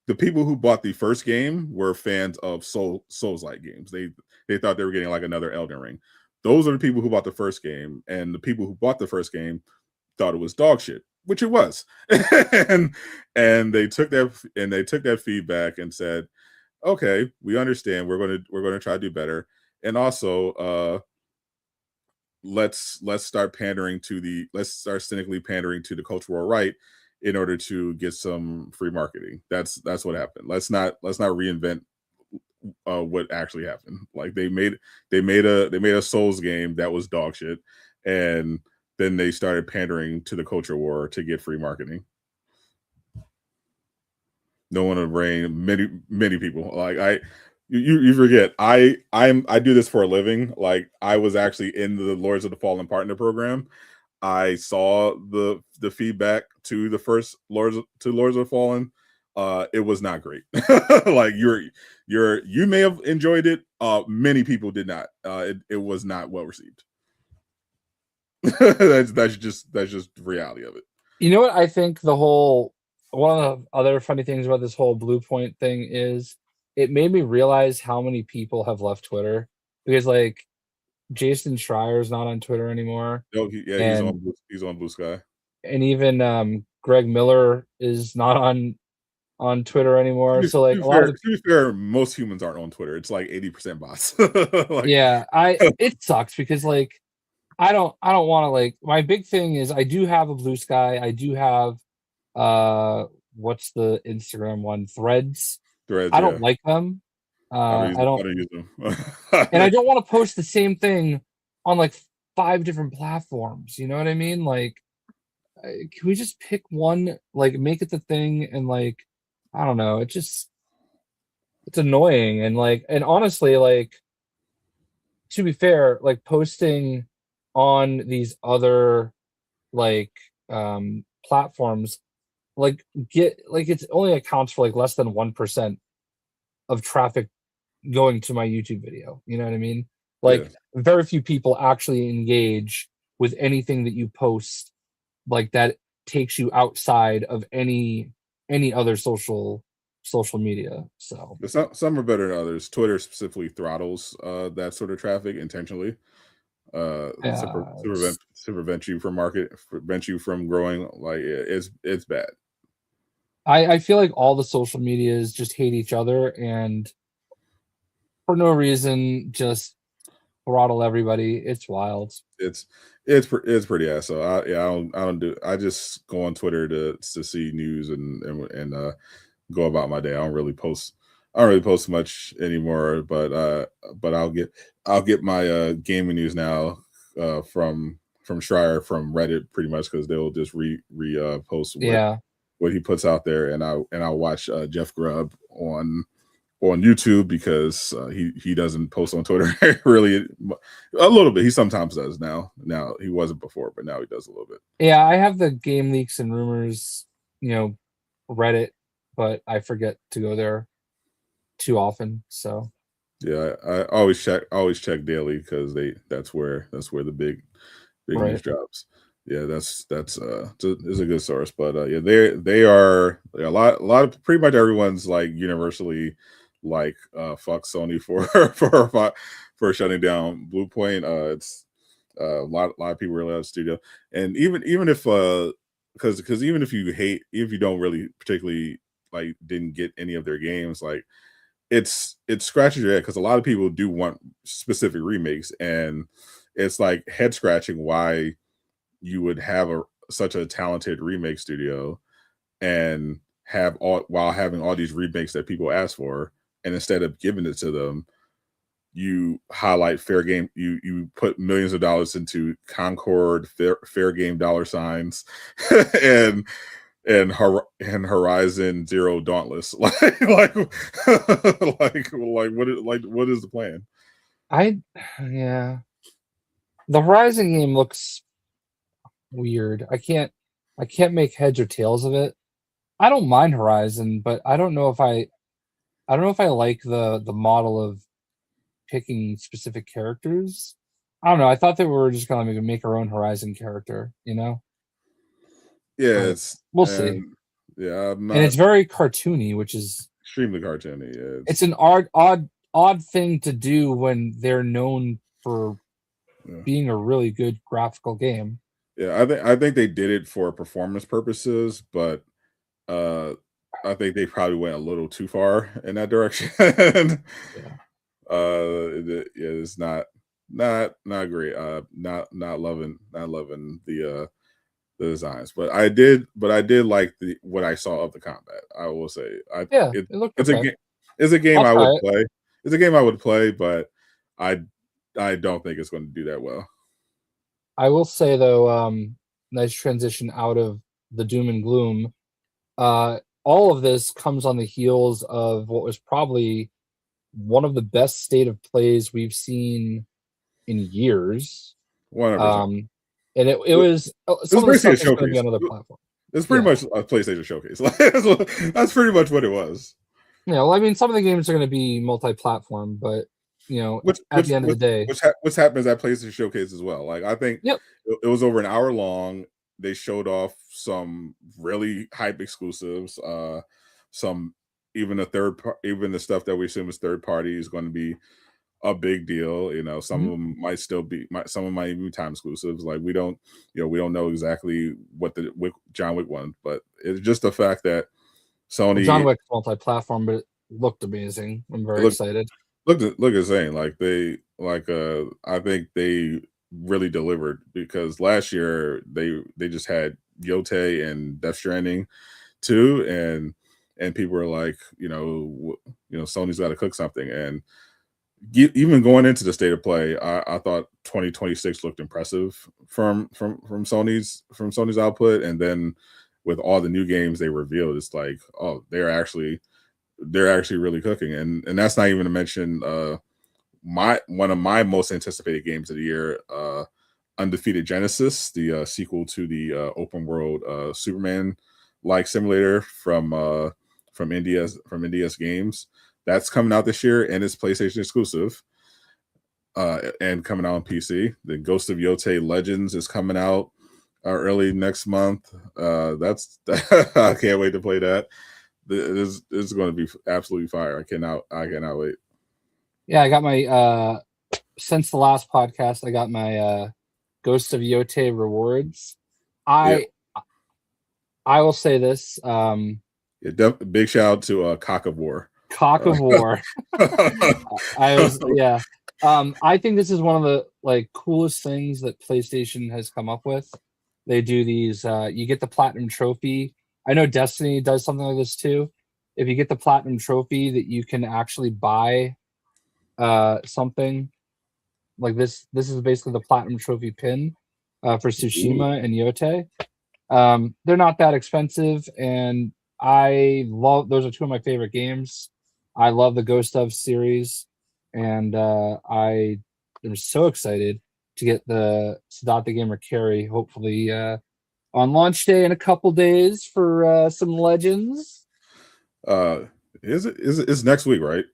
B: the people who bought the first game were fans of Souls-like games. They thought they were getting like another Elden Ring. Those are the people who bought the first game, and the people who bought the first game thought it was dog shit, which it was. and they took that feedback and said, okay, we understand. We're going to try to do better. And also, let's start cynically pandering to the cultural right in order to get some free marketing. That's what happened. Let's not reinvent what actually happened. Like they made a Souls game that was dog shit, and then they started pandering to the culture war to get free marketing. No one would reign. Many people. Like you forget. I do this for a living. Like I was actually in the Lords of the Fallen partner program. I saw the feedback to the first Lords of the Fallen. It was not great. Like you may have enjoyed it. Many people did not. It was not well received. that's just the reality of it.
C: You know what I think one of the other funny things about this whole Bluepoint thing is it made me realize how many people have left Twitter, because like Jason Schreier's not on Twitter anymore.
B: Oh, he's on Blue Sky.
C: And even Greg Miller is not on Twitter anymore. So like
B: to be fair, most humans aren't on Twitter. It's like 80% bots. Like,
C: yeah, it sucks because like I don't want to, like, my big thing is I do have a Blue Sky. I do have what's the Instagram one? Threads. I don't like them. I don't use them. And I don't want to post the same thing on like 5 different platforms. You know what I mean? Like, can we just pick one, like make it the thing, and like, I don't know. It's annoying. And honestly, like, to be fair, like posting on these other like platforms, like it only accounts for like less than 1% of traffic going to my YouTube video. You know what I mean? Like very few people actually engage with anything that you post, like that takes you outside of any other social media. So
B: some are better than others. Twitter specifically throttles that sort of traffic intentionally to prevent you from growing. Like it's bad.
C: I feel like all the social medias just hate each other, and for no reason just throttle everybody. It's wild.
B: It's pretty ass. So I just go on Twitter to see news and go about my day. I don't really post much anymore, but I'll get my gaming news now from Schreier from Reddit pretty much, because they'll just post what he puts out there, and I'll watch Jeff Grubb on YouTube, because he doesn't post on Twitter really a little bit. He sometimes does now. He wasn't before, but now he does a little bit.
C: Yeah, I have the Game Leaks and Rumors, Reddit, but I forget to go there too often. So
B: yeah, I always check daily, because that's where the big news drops. Yeah, that's is a good source. But they are a lot of, pretty much everyone's like universally like fuck Sony for shutting down Bluepoint. It's a lot of people really out of the studio, and even if because even if you don't really particularly like didn't get any of their games, like it scratches your head, because a lot of people do want specific remakes, and it's like head scratching why you would have such a talented remake studio and while having all these remakes that people ask for, and instead of giving it to them, you highlight fair game. You put millions of dollars into Concord, fair game dollar signs, and Horizon Zero Dauntless. What is the plan?
C: The Horizon game looks weird. I can't make heads or tails of it. I don't mind Horizon, but I don't know if I like the model of picking specific characters. I don't know. I thought that we were just gonna make our own Horizon character,
B: Yeah,
C: we'll see.
B: Yeah,
C: and it's very cartoony, which is
B: extremely cartoony. Yeah,
C: it's an odd thing to do when they're known for being a really good graphical game.
B: Yeah, I think they did it for performance purposes, but I think they probably went a little too far in that direction. It's not. Not great. Not loving the designs, but I did like what I saw of the combat. I will say,
C: it looked okay.
B: It's a game I would play. It's a game I would play, but I don't think it's going to do that well.
C: I will say though, nice transition out of the doom and gloom. All of this comes on the heels of what was probably one of the best state of plays we've seen in years.
B: 100%.
C: And it was some of the stuff is going to be on another platform.
B: It's pretty much a PlayStation showcase. That's pretty much what it was.
C: Yeah, well, I mean, some of the games are going to be multi-platform, but at the end of the day,
B: which happens at PlayStation Showcase as well. Like I think it was over an hour long. They showed off some really hype exclusives. Some even the stuff that we assume is third party is going to be a big deal. Some of them might still be, some of them might even be time exclusives. Like we don't know exactly what the John Wick one, but it's just the fact that Sony
C: John Wick's multi-platform, but it looked amazing. I'm very excited.
B: Look insane. I think they really delivered, because last year they just had Yote and Death Stranding 2, and people were like, Sony's got to cook something. And even going into the state of play, I thought 2026 looked impressive from Sony's output, and then with all the new games they revealed, it's like, oh, they're actually really cooking, and that's not even to mention one of my most anticipated games of the year, Undefeated Genesis, the sequel to the open world Superman like simulator from NDS Games. That's coming out this year, and it's PlayStation exclusive, and coming out on PC. The Ghost of Yote Legends is coming out early next month. That's I can't wait to play that. This is going to be absolutely fire. I cannot wait.
C: Yeah, I got my since the last podcast, I got my Ghost of Yote rewards. I will say this.
B: Big shout out to Cock of War.
C: Cock of War. I think this is one of the coolest things that PlayStation has come up with. They do these. You get the platinum trophy. I know Destiny does something like this too. If you get the platinum trophy, that you can actually buy something like this. This is basically the platinum trophy pin for Tsushima and Yote. They're not that expensive, and I love. Those are two of my favorite games. I love the Ghost of series, and I am so excited to get the Siddhartha Gamer carry. Hopefully. On launch day in a couple days for some Legends.
B: It's next week, right?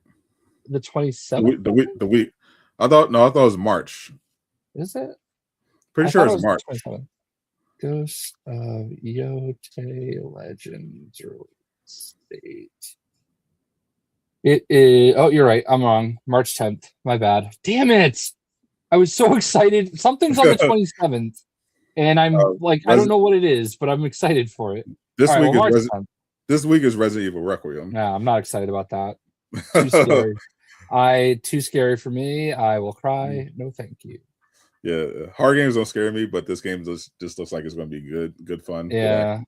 C: The 27th.
B: The week. I thought it was March.
C: Is it?
B: Pretty sure it's March.
C: Ghost of Yote Legends release date. It is. Oh, you're right. I'm wrong. March 10th. My bad. Damn it! I was so excited. Something's on the 27th. And I'm I don't know what it is, but I'm excited for it.
B: This week is Resident Evil Requiem.
C: No, I'm not excited about that. Too scary. Too scary for me. I will cry. No, thank you.
B: Yeah, horror games don't scare me, but this game just looks like it's going to be good fun.
C: Yeah.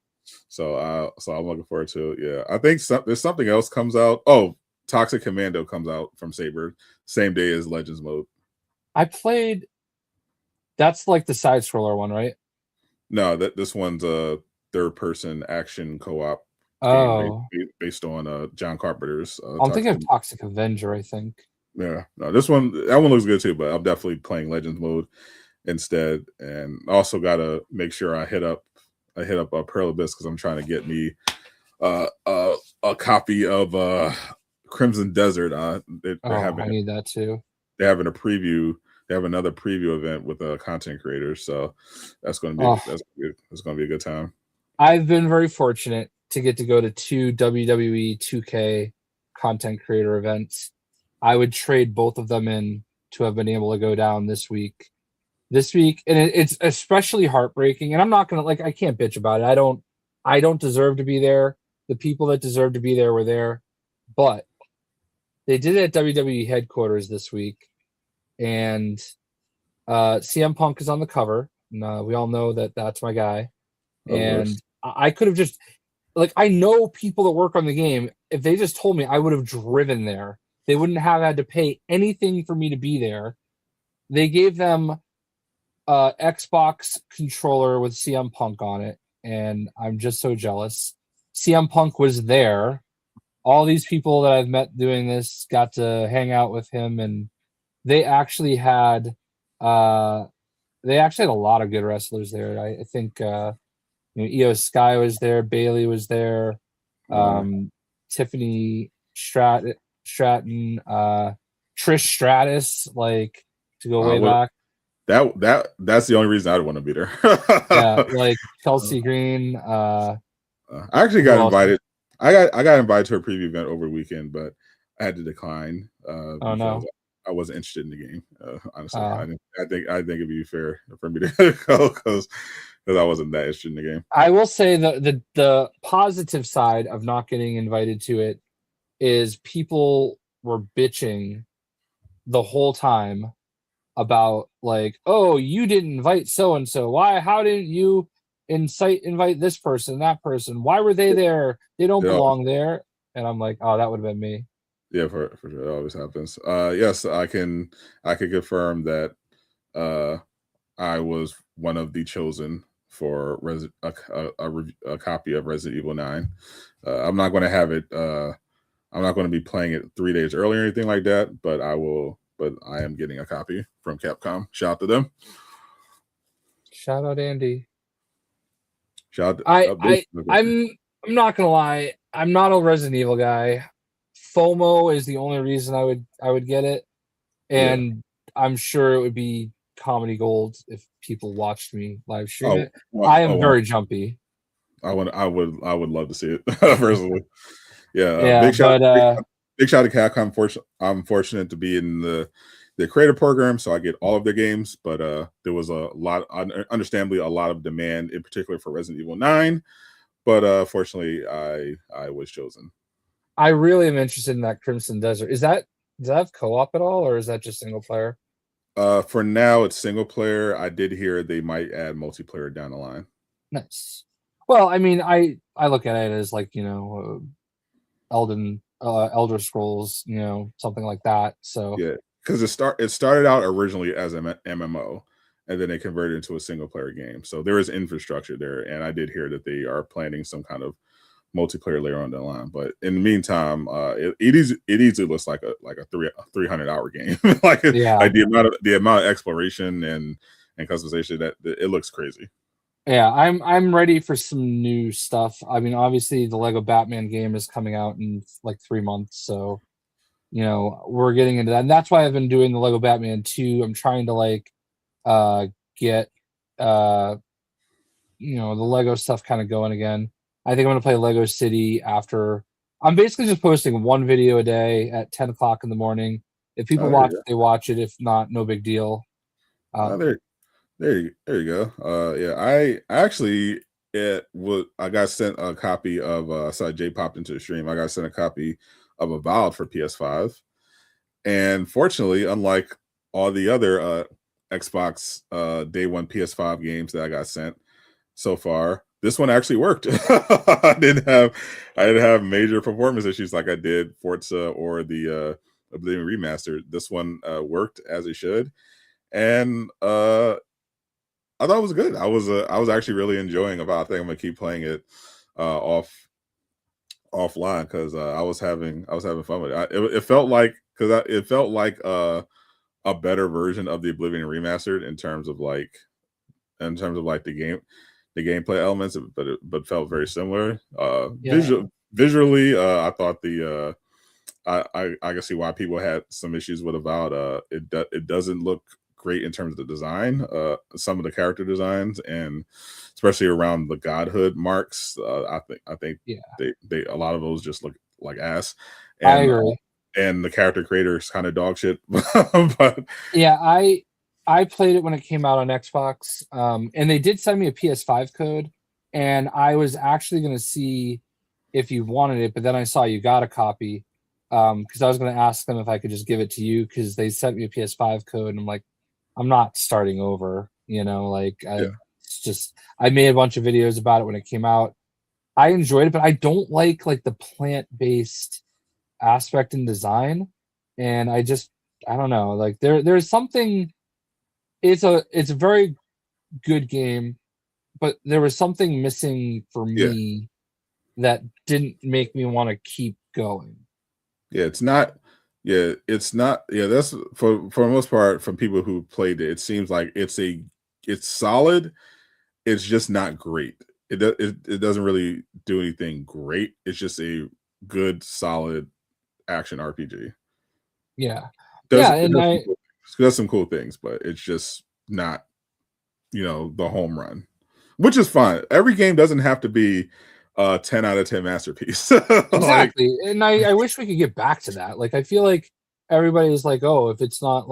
B: So I'm looking forward to it. Yeah, I think there's something else comes out. Oh, Toxic Commando comes out from Saber same day as Legends mode.
C: I played. That's like the side scroller one, right?
B: No, this one's a third-person action co-op game based on John Carpenter's.
C: I'm thinking of Toxic Avenger, I think.
B: Yeah, no, that one looks good too, but I'm definitely playing Legends mode instead. And also got to make sure I hit up Pearl Abyss, because I'm trying to get me a copy of Crimson Desert. I need
C: that too.
B: They're having a preview. They have another preview event with content creators, so that's going to be that's going to be a good time.
C: I've been very fortunate to get to go to 2 WWE 2K content creator events. I would trade both of them in to have been able to go down this week, and it's especially heartbreaking. And I'm not gonna I can't bitch about it. I don't deserve to be there. The people that deserve to be there were there, but they did it at WWE headquarters this week. And CM Punk is on the cover. And, we all know that that's my guy. And I could have just, like, I know people that work on the game. If they just told me, I would have driven there. They wouldn't have had to pay anything for me to be there. They gave them Xbox controller with CM Punk on it, and I'm just so jealous. CM Punk was there. All these people that I've met doing this got to hang out with him, and they actually had a lot of good wrestlers there. I think Io Sky was there, Bailey was there, Tiffany Stratton, Trish Stratus, like, to go way back.
B: That's the only reason I'd want to be there.
C: Yeah, like Chelsea Green.
B: I actually got invited. I got invited to a preview event over the weekend, but I had to decline.
C: No,
B: I wasn't interested in the game. Honestly, I think it'd be fair for me to go because I wasn't that interested in the game.
C: I will say the positive side of not getting invited to it is people were bitching the whole time about, like, oh, you didn't invite so and so. Why? How didn't you invite this person, that person? Why were they there? They don't belong there. And I'm like, oh, that would have been me.
B: Yeah, for sure, it always happens. Yes, I can confirm that I was one of the chosen for a copy of Resident Evil 9. I'm not going to have it. I'm not going to be playing it 3 days early or anything like that, but I will. But I am getting a copy from Capcom. Shout out to them.
C: Shout out Andy.
B: Shout out.
C: I'm not gonna lie. I'm not a Resident Evil guy. FOMO is the only reason I would get it, and I'm sure it would be comedy gold if people watched me live stream it. I am very jumpy.
B: I would love to see it personally. Big shout to Capcom. I'm fortunate to be in the creative program, so I get all of their games. But there was understandably a lot of demand, in particular for Resident Evil 9. But fortunately, I was chosen.
C: I really am interested in that Crimson Desert. Does that have co-op at all, or is that just single player?
B: For now, it's single player. I did hear they might add multiplayer down the line.
C: Nice. Well, I mean, I look at it as like, Elder Scrolls, something like that. So
B: yeah, because it started out originally as an MMO, and then they converted into a single player game. So there is infrastructure there, and I did hear that they are planning some kind of multiplayer later on the line. But in the meantime, it easily looks like a 300-hour game. like the amount of exploration and customization that it looks crazy.
C: Yeah, I'm ready for some new stuff. I mean, obviously the Lego Batman game is coming out in like 3 months, so we're getting into that. And that's why I've been doing the Lego Batman 2. I'm trying to get the Lego stuff kind of going again. I think I'm going to play Lego City after. I'm basically just posting one video a day at 10 o'clock in the morning. If people watch it, they watch it. If not, no big deal.
B: There you go. I actually I got sent a copy of so Jay popped into the stream. I got sent a copy of Avowed for PS5, and fortunately, unlike all the other Xbox day one PS5 games that I got sent so far, this one actually worked. I didn't have major performance issues like I did Forza or the Oblivion Remastered. This one worked as it should, and I thought it was good. I was actually really enjoying Avowed. I think I'm gonna keep playing it offline because I was having fun with it. It felt like a better version of the Oblivion Remastered in terms of like the gameplay elements, but felt very similar. Visually, I thought I can see why people had some issues with Avowed. It doesn't look great in terms of the design, some of the character designs, and especially around the godhood marks. I think they a lot of those just look like ass. And,
C: I agree.
B: And the character creator is kind of dog shit. But
C: yeah, I played it when it came out on Xbox, and they did send me a PS5 code, and I was actually going to see if you wanted it, but then I saw you got a copy, because I was going to ask them if I could just give it to you because they sent me a PS5 code, and I'm like, I'm not starting over. Like it's just I made a bunch of videos about it when it came out. I enjoyed it, but I don't like the plant-based aspect in design, and I don't know. Like there's something. It's a very good game, but there was something missing for me that didn't make me want to keep going.
B: It's not. That's for the most part from people who played it. It seems like it's solid. It's just not great. It doesn't really do anything great. It's just a good, solid action RPG.
C: Yeah,
B: it does some cool things, but it's just not, the home run, which is fine. Every game doesn't have to be a 10 out of 10 masterpiece.
C: Exactly. And I wish we could get back to that. Like, I feel like everybody's like, oh, if it's not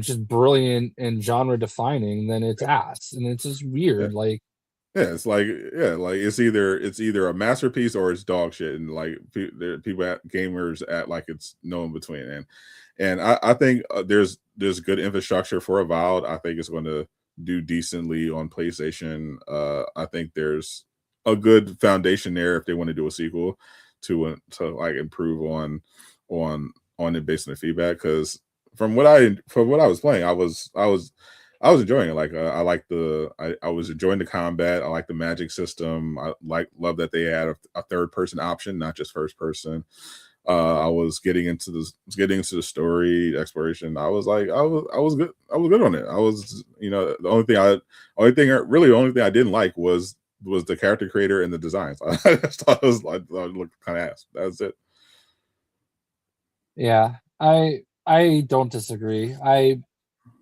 C: just brilliant and genre defining, then it's ass. And it's just weird.
B: It's it's either a masterpiece or it's dog shit, and gamers act like it's no in between. And I think there's good infrastructure for Avowed. I think it's going to do decently on PlayStation. I think there's a good foundation there if they want to do a sequel to improve on it based on the feedback. Because from what I was playing, I was enjoying it. I was enjoying the combat. I like the magic system. I love that they had a third person option, not just first person. I was getting into the story exploration. I was good on it. I was, the only thing I didn't like was the character creator and the designs. I just thought it looked kind of ass. That's it.
C: Yeah, I don't disagree.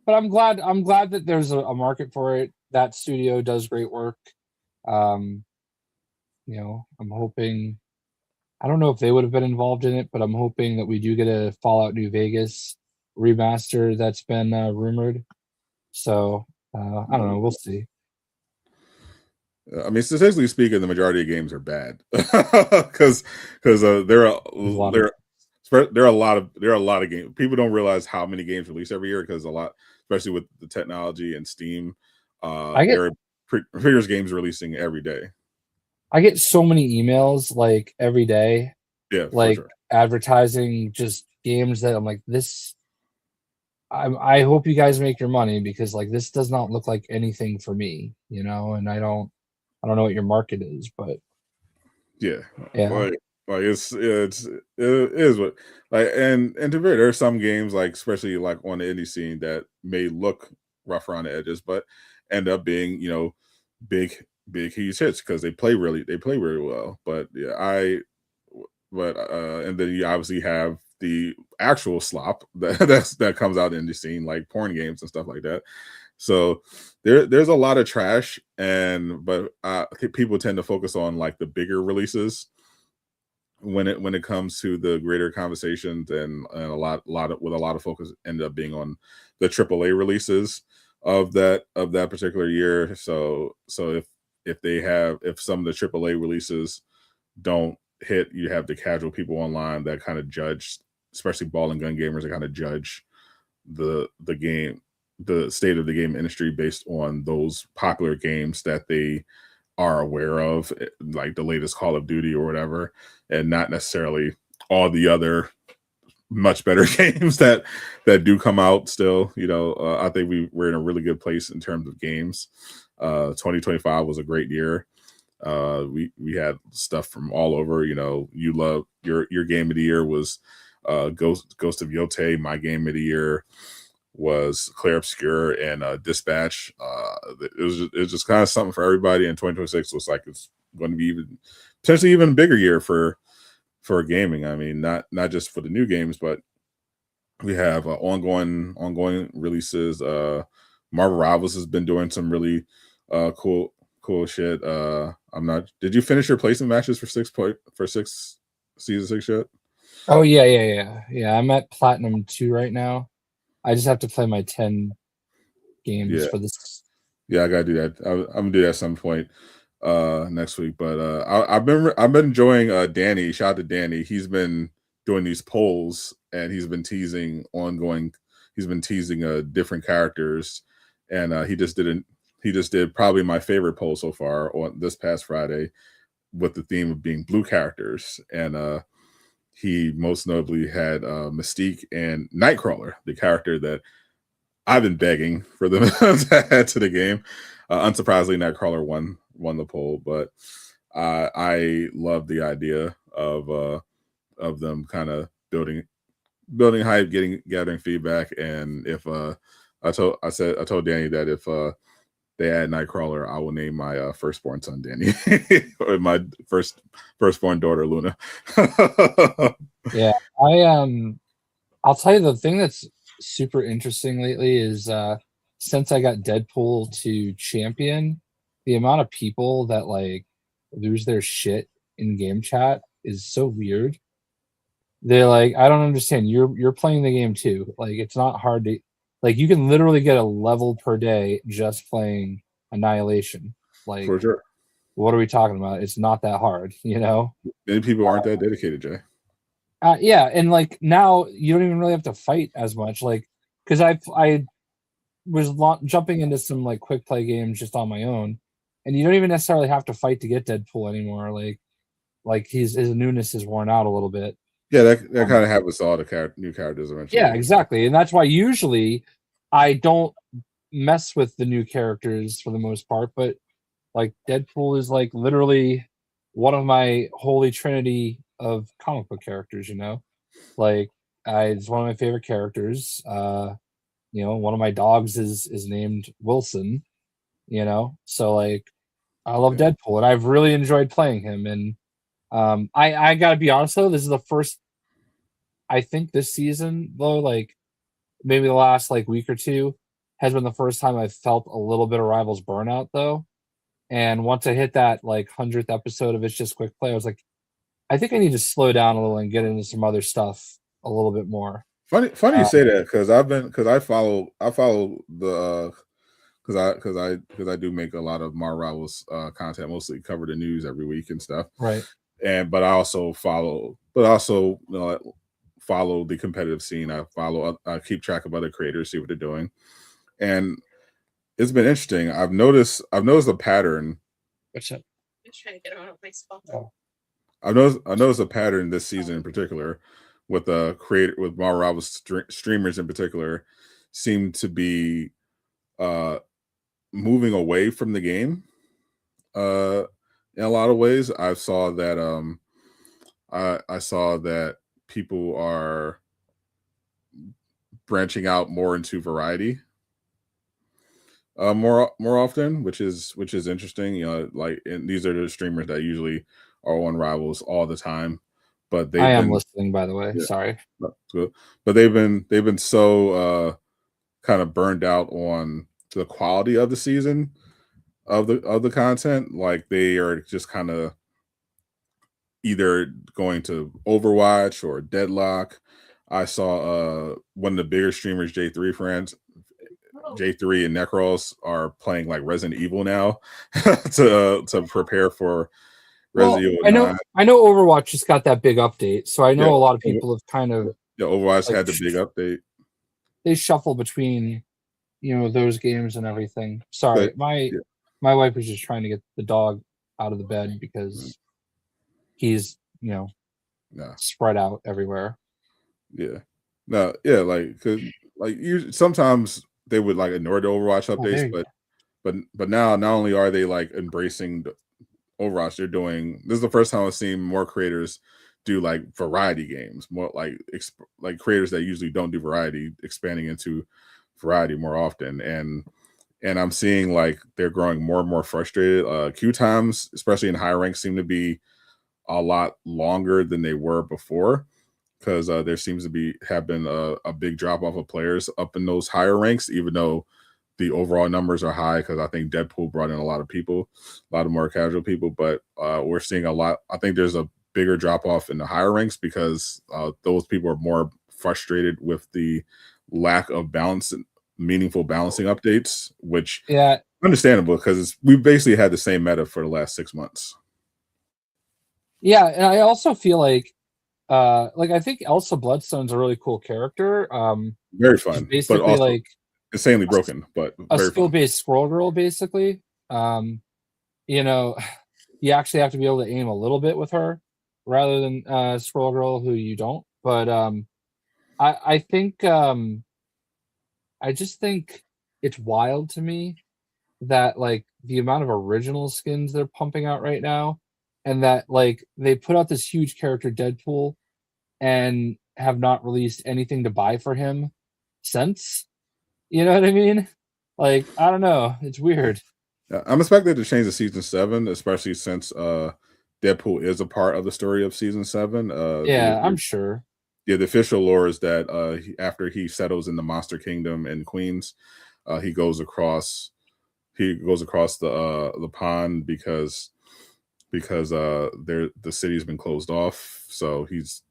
C: But I'm glad that there's a market for it. That studio does great work. I'm hoping. I don't know if they would have been involved in it, but I'm hoping that we do get a Fallout New Vegas remaster that's been rumored. So I don't know. We'll see.
B: I mean, statistically speaking, the majority of games are bad because there are a lot of games. People don't realize how many games release every year because especially with the technology and Steam, there are previous games releasing every day.
C: I get so many emails every day, advertising just games that I'm like, this. I hope you guys make your money because this does not look like anything for me, and I don't know what your market is, but
B: it is what and to be fair, there are some games especially on the indie scene that may look rough around the edges, but end up being big huge hits because they play really well. But and then you obviously have the actual slop that comes out in the scene, like porn games and stuff like that. So there's a lot of trash, but people tend to focus on the bigger releases when it comes to the greater conversations, and a lot of focus end up being on the AAA releases of that particular year. So if some of the AAA releases don't hit, you have the casual people online that kind of judge, especially ball and gun gamers, that kind of judge the state of the game industry based on those popular games that they are aware of, like the latest Call of Duty or whatever, and not necessarily all the other much better games that do come out still. I think we're in a really good place in terms of games. 2025 was a great year. We had stuff from all over. You love your game of the year was Ghost of Yotei. My game of the year was Clair Obscur and Dispatch. It was just kind of something for everybody. And 2026 looks like it's going to be potentially even a bigger year for gaming. I mean, not just for the new games, but we have ongoing releases. Marvel Rivals has been doing some really cool shit. Did you finish your placement matches for season 6 yet?
C: Oh yeah. I'm at Platinum 2 right now. I just have to play my 10 games for this.
B: Yeah, I gotta do that. I'm gonna do that at some point next week. But I've been enjoying Danny. Shout out to Danny. He's been doing these polls and he's been teasing ongoing teasing different characters, and he just did probably my favorite poll so far on this past Friday, with the theme of being blue characters, and he most notably had Mystique and Nightcrawler, the character that I've been begging for them to add to the game. Unsurprisingly, Nightcrawler won the poll, but I love the idea of them kind of building hype, gathering feedback, and if I told Danny that if they add Nightcrawler, I will name my firstborn son Danny, or my firstborn daughter Luna.
C: Yeah, I'll tell you the thing that's super interesting lately is since I got Deadpool to champion, the amount of people that like lose their shit in game chat is so weird. They're like, I don't understand. You're playing the game too. Like, it's not hard to, like, you can literally get a level per day just playing Annihilation. Like,
B: for sure.
C: What are we talking about? It's not that hard, you know?
B: Many people aren't that dedicated, Jay.
C: Yeah, and like now you don't even really have to fight as much, like, because I was jumping into some like quick play games just on my own, and you don't even necessarily have to fight to get Deadpool anymore. Like his newness is worn out a little bit.
B: Yeah, that kind of happens to all the new characters eventually.
C: Yeah, exactly, and that's why usually I don't mess with the new characters for the most part, but like Deadpool is like literally one of my holy trinity of comic book characters, you know? Like it's one of my favorite characters. You know, one of my dogs is named Wilson, you know? So like I love Deadpool and I've really enjoyed playing him. And I gotta be honest though, this is the first, I think this season though, like maybe the last like week or two has been the first time I've felt a little bit of Rivals burnout though. And once I hit that like 100th episode of It's Just Quick Play, I was like, I think I need to slow down a little and get into some other stuff a little bit more.
B: Funny you say that, because I follow the because I do make a lot of Mar Rivals content, mostly cover the news every week and stuff.
C: Right.
B: But I also follow the competitive scene. I keep track of other creators, see what they're doing, and it's been interesting. I've noticed a pattern.
C: What's up?
D: I'm trying to get on my spot.
C: Oh.
B: I noticed a pattern this season in particular with with Mar Rivals streamers in particular seem to be moving away from the game in a lot of ways. I saw that people are branching out more into variety more often, which is interesting. You know, like, and these are the streamers that usually are on Rivals all the time, but
C: I am listening, by the way. Yeah, sorry,
B: but they've been so kind of burned out on the quality of the season of the content. Like, they are just kind of either going to Overwatch or Deadlock. I saw one of the bigger streamers, J3 and Necros, are playing like Resident Evil now to prepare for Resident Evil.
C: I know Overwatch just got that big update, so I know a lot of people have kind of
B: Overwatch had the big update.
C: They shuffle between, you know, those games and everything. Sorry, my wife was just trying to get the dog out of the bed because he's, you know, spread out everywhere.
B: Yeah, no, yeah, like, cause like sometimes they would like ignore the Overwatch updates, but now not only are they like embracing the Overwatch, they're doing. This is the first time I've seen more creators do like variety games, more like creators that usually don't do variety, expanding into variety more often, and I'm seeing like they're growing more and more frustrated. Queue times, especially in high ranks, seem to be a lot longer than they were before, because there seems to have been a big drop off of players up in those higher ranks, even though the overall numbers are high, because I think Deadpool brought in a lot of people, a lot of more casual people, but we're seeing a lot. I think there's a bigger drop off in the higher ranks because those people are more frustrated with the lack of balance and meaningful balancing updates, which understandable, because we've basically had the same meta for the last 6 months.
C: Yeah, and I also feel like like I think Elsa Bloodstone's a really cool character.
B: Very fun,
C: basically
B: but also
C: like
B: insanely broken, but
C: a
B: very
C: skill-based squirrel girl, basically. You know, you actually have to be able to aim a little bit with her rather than squirrel girl who you don't. But I think I just think it's wild to me that like the amount of original skins they're pumping out right now, and that like they put out this huge character Deadpool and have not released anything to buy for him since. You know what I mean? Like, I don't know. It's weird.
B: I'm expected to change the season 7, especially since Deadpool is a part of the story of season 7.
C: I'm sure.
B: Yeah, the official lore is that after he settles in the Monster Kingdom in Queens, he goes across the pond because the city's been closed off. So he's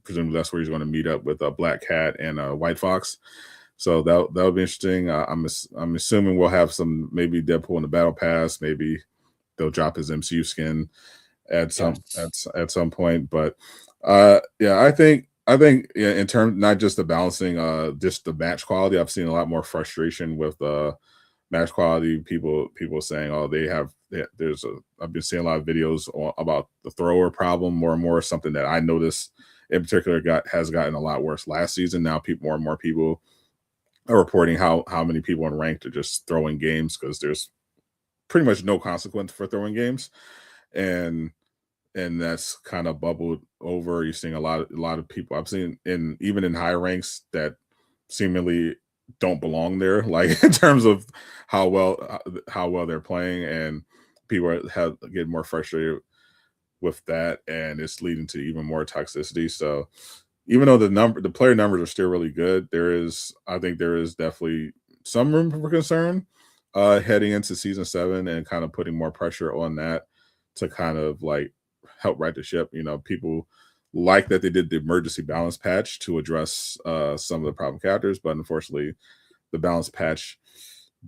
B: presumably that's where he's going to meet up with a Black Cat and a White Fox. So that'll be interesting. I'm assuming we'll have some maybe Deadpool in the Battle Pass. Maybe they'll drop his MCU skin at some point. But yeah, I think in terms not just the balancing, just the match quality. I've seen a lot more frustration with match quality. People saying, oh, I've been seeing a lot of videos about the thrower problem more and more. Something that I noticed in particular has gotten a lot worse last season. Now more and more people are reporting how many people in ranked are just throwing games because there's pretty much no consequence for throwing games, and that's kind of bubbled over. You're seeing a lot of people I've seen even in high ranks that seemingly don't belong there, like in terms of how well they're playing, and people get more frustrated with that, and it's leading to even more toxicity. So even though the player numbers are still really good, I think there is definitely some room for concern heading into season 7 and kind of putting more pressure on that to kind of like help right the ship. You know, people like that they did the emergency balance patch to address some of the problem characters, but unfortunately the balance patch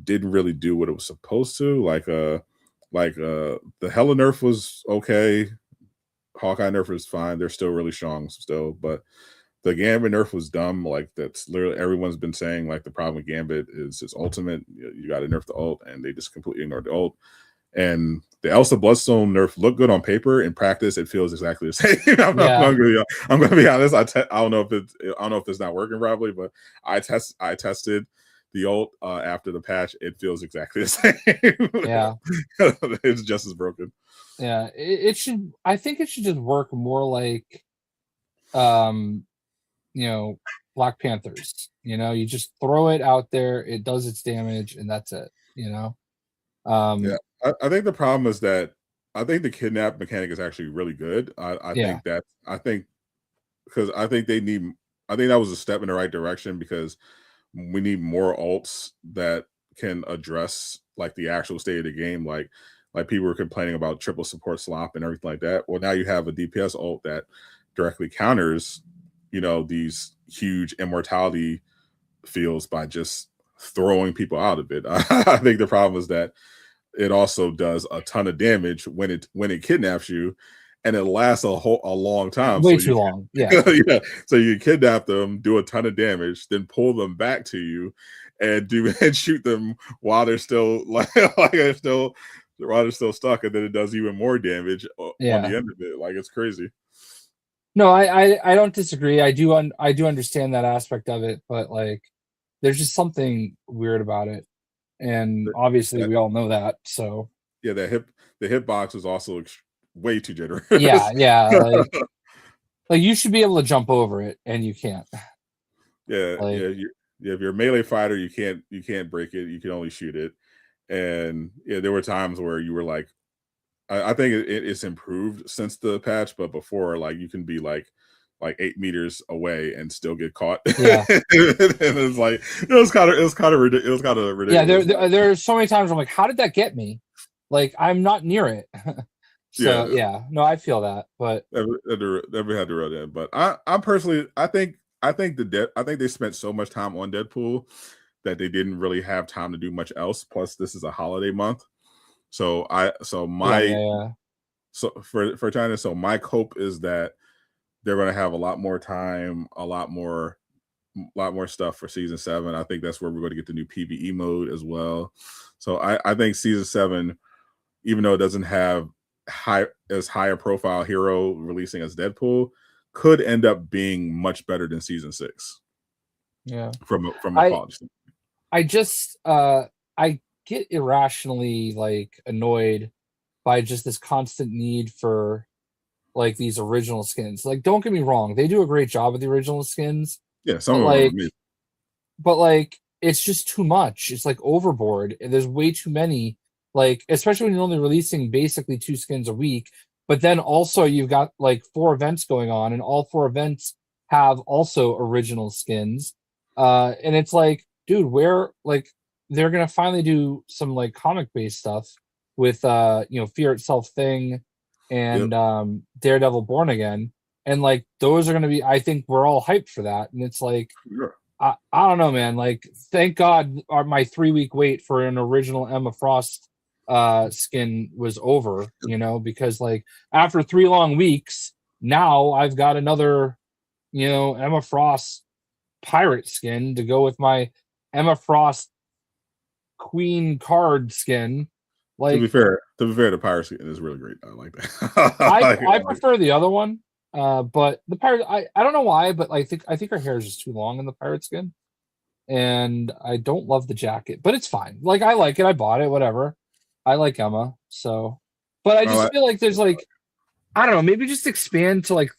B: didn't really do what it was supposed to. The Hella nerf was okay. Hawkeye nerf is fine. They're still really strong still, but the Gambit nerf was dumb. Like that's literally everyone's been saying. Like the problem with Gambit is his ultimate. You got to nerf the ult, and they just completely ignored the ult. And the Elsa Bloodstone nerf looked good on paper. In practice, it feels exactly the same. I'm going to be honest. I don't know if it's not working properly, but I tested the ult after the patch. It feels exactly the same.
C: Yeah,
B: it's just as broken.
C: Yeah, it should. I think it should just work more like, Black Panthers. You just throw it out there, it does its damage, and that's it.
B: Yeah, I think the problem is that I think the kidnap mechanic is actually really good. I think that was a step in the right direction because we need more ults that can address like the actual state of the game. Like people were complaining about triple support slop and everything like that. Well, now you have a DPS ult that directly counters, these huge immortality fields by just throwing people out of it. I think the problem is that it also does a ton of damage when it kidnaps you, and it lasts a long time.
C: Way too long. Yeah.
B: Yeah. So you kidnap them, do a ton of damage, then pull them back to you, and shoot them while they're still while they're still stuck, and then it does even more damage on the end of it. Like it's crazy.
C: No, I don't disagree. I do understand that aspect of it, but like, there's just something weird about it, and obviously we all know that. So
B: yeah, the hitbox is also way too generous.
C: Yeah. Like you should be able to jump over it, and you can't.
B: Yeah, if you're a melee fighter, you can't break it. You can only shoot it. And yeah, there were times where you were like, I think it's improved since the patch, but before, like you can be like 8 meters away and still get caught.
C: Yeah,
B: and it's like it was kind of ridiculous.
C: Yeah, there are so many times I'm like, how did that get me? Like I'm not near it. So no, I feel that, but
B: never had to run in. But I personally, I think they spent so much time on Deadpool that they didn't really have time to do much else. Plus, this is a holiday month, for China. So my hope is that they're going to have a lot more time, a lot more stuff for season 7. I think that's where we're going to get the new PvE mode as well. So I think season 7, even though it doesn't have as high a profile hero releasing as Deadpool, could end up being much better than season 6.
C: Yeah,
B: from a quality standpoint.
C: I get irrationally like annoyed by just this constant need for like these original skins. Like, don't get me wrong, they do a great job with the original skins.
B: Yeah, some of them are amazing.
C: But like, it's just too much. It's like overboard. There's way too many. Like, especially when you're only releasing basically 2 skins a week. But then also you've got like 4 events going on, and all 4 events have also original skins. And it's like, dude, where like they're gonna finally do some like comic based stuff with Fear Itself Thing and Daredevil Born Again, and like those are gonna be, I think we're all hyped for that. And it's like, I don't know, man. Like, thank God my 3-week wait for an original Emma Frost skin was over, because like after 3 long weeks, now I've got another Emma Frost pirate skin to go with my Emma Frost Queen card skin. Like,
B: to be fair, the pirate skin is really great. I like that.
C: I prefer the other one, but the pirate, I don't know why, but I think her hair is just too long in the pirate skin, and I don't love the jacket, but it's fine. Like, I like it. I bought it. Whatever. I like Emma, so. But I just feel like there's like, I don't know, maybe just expand to like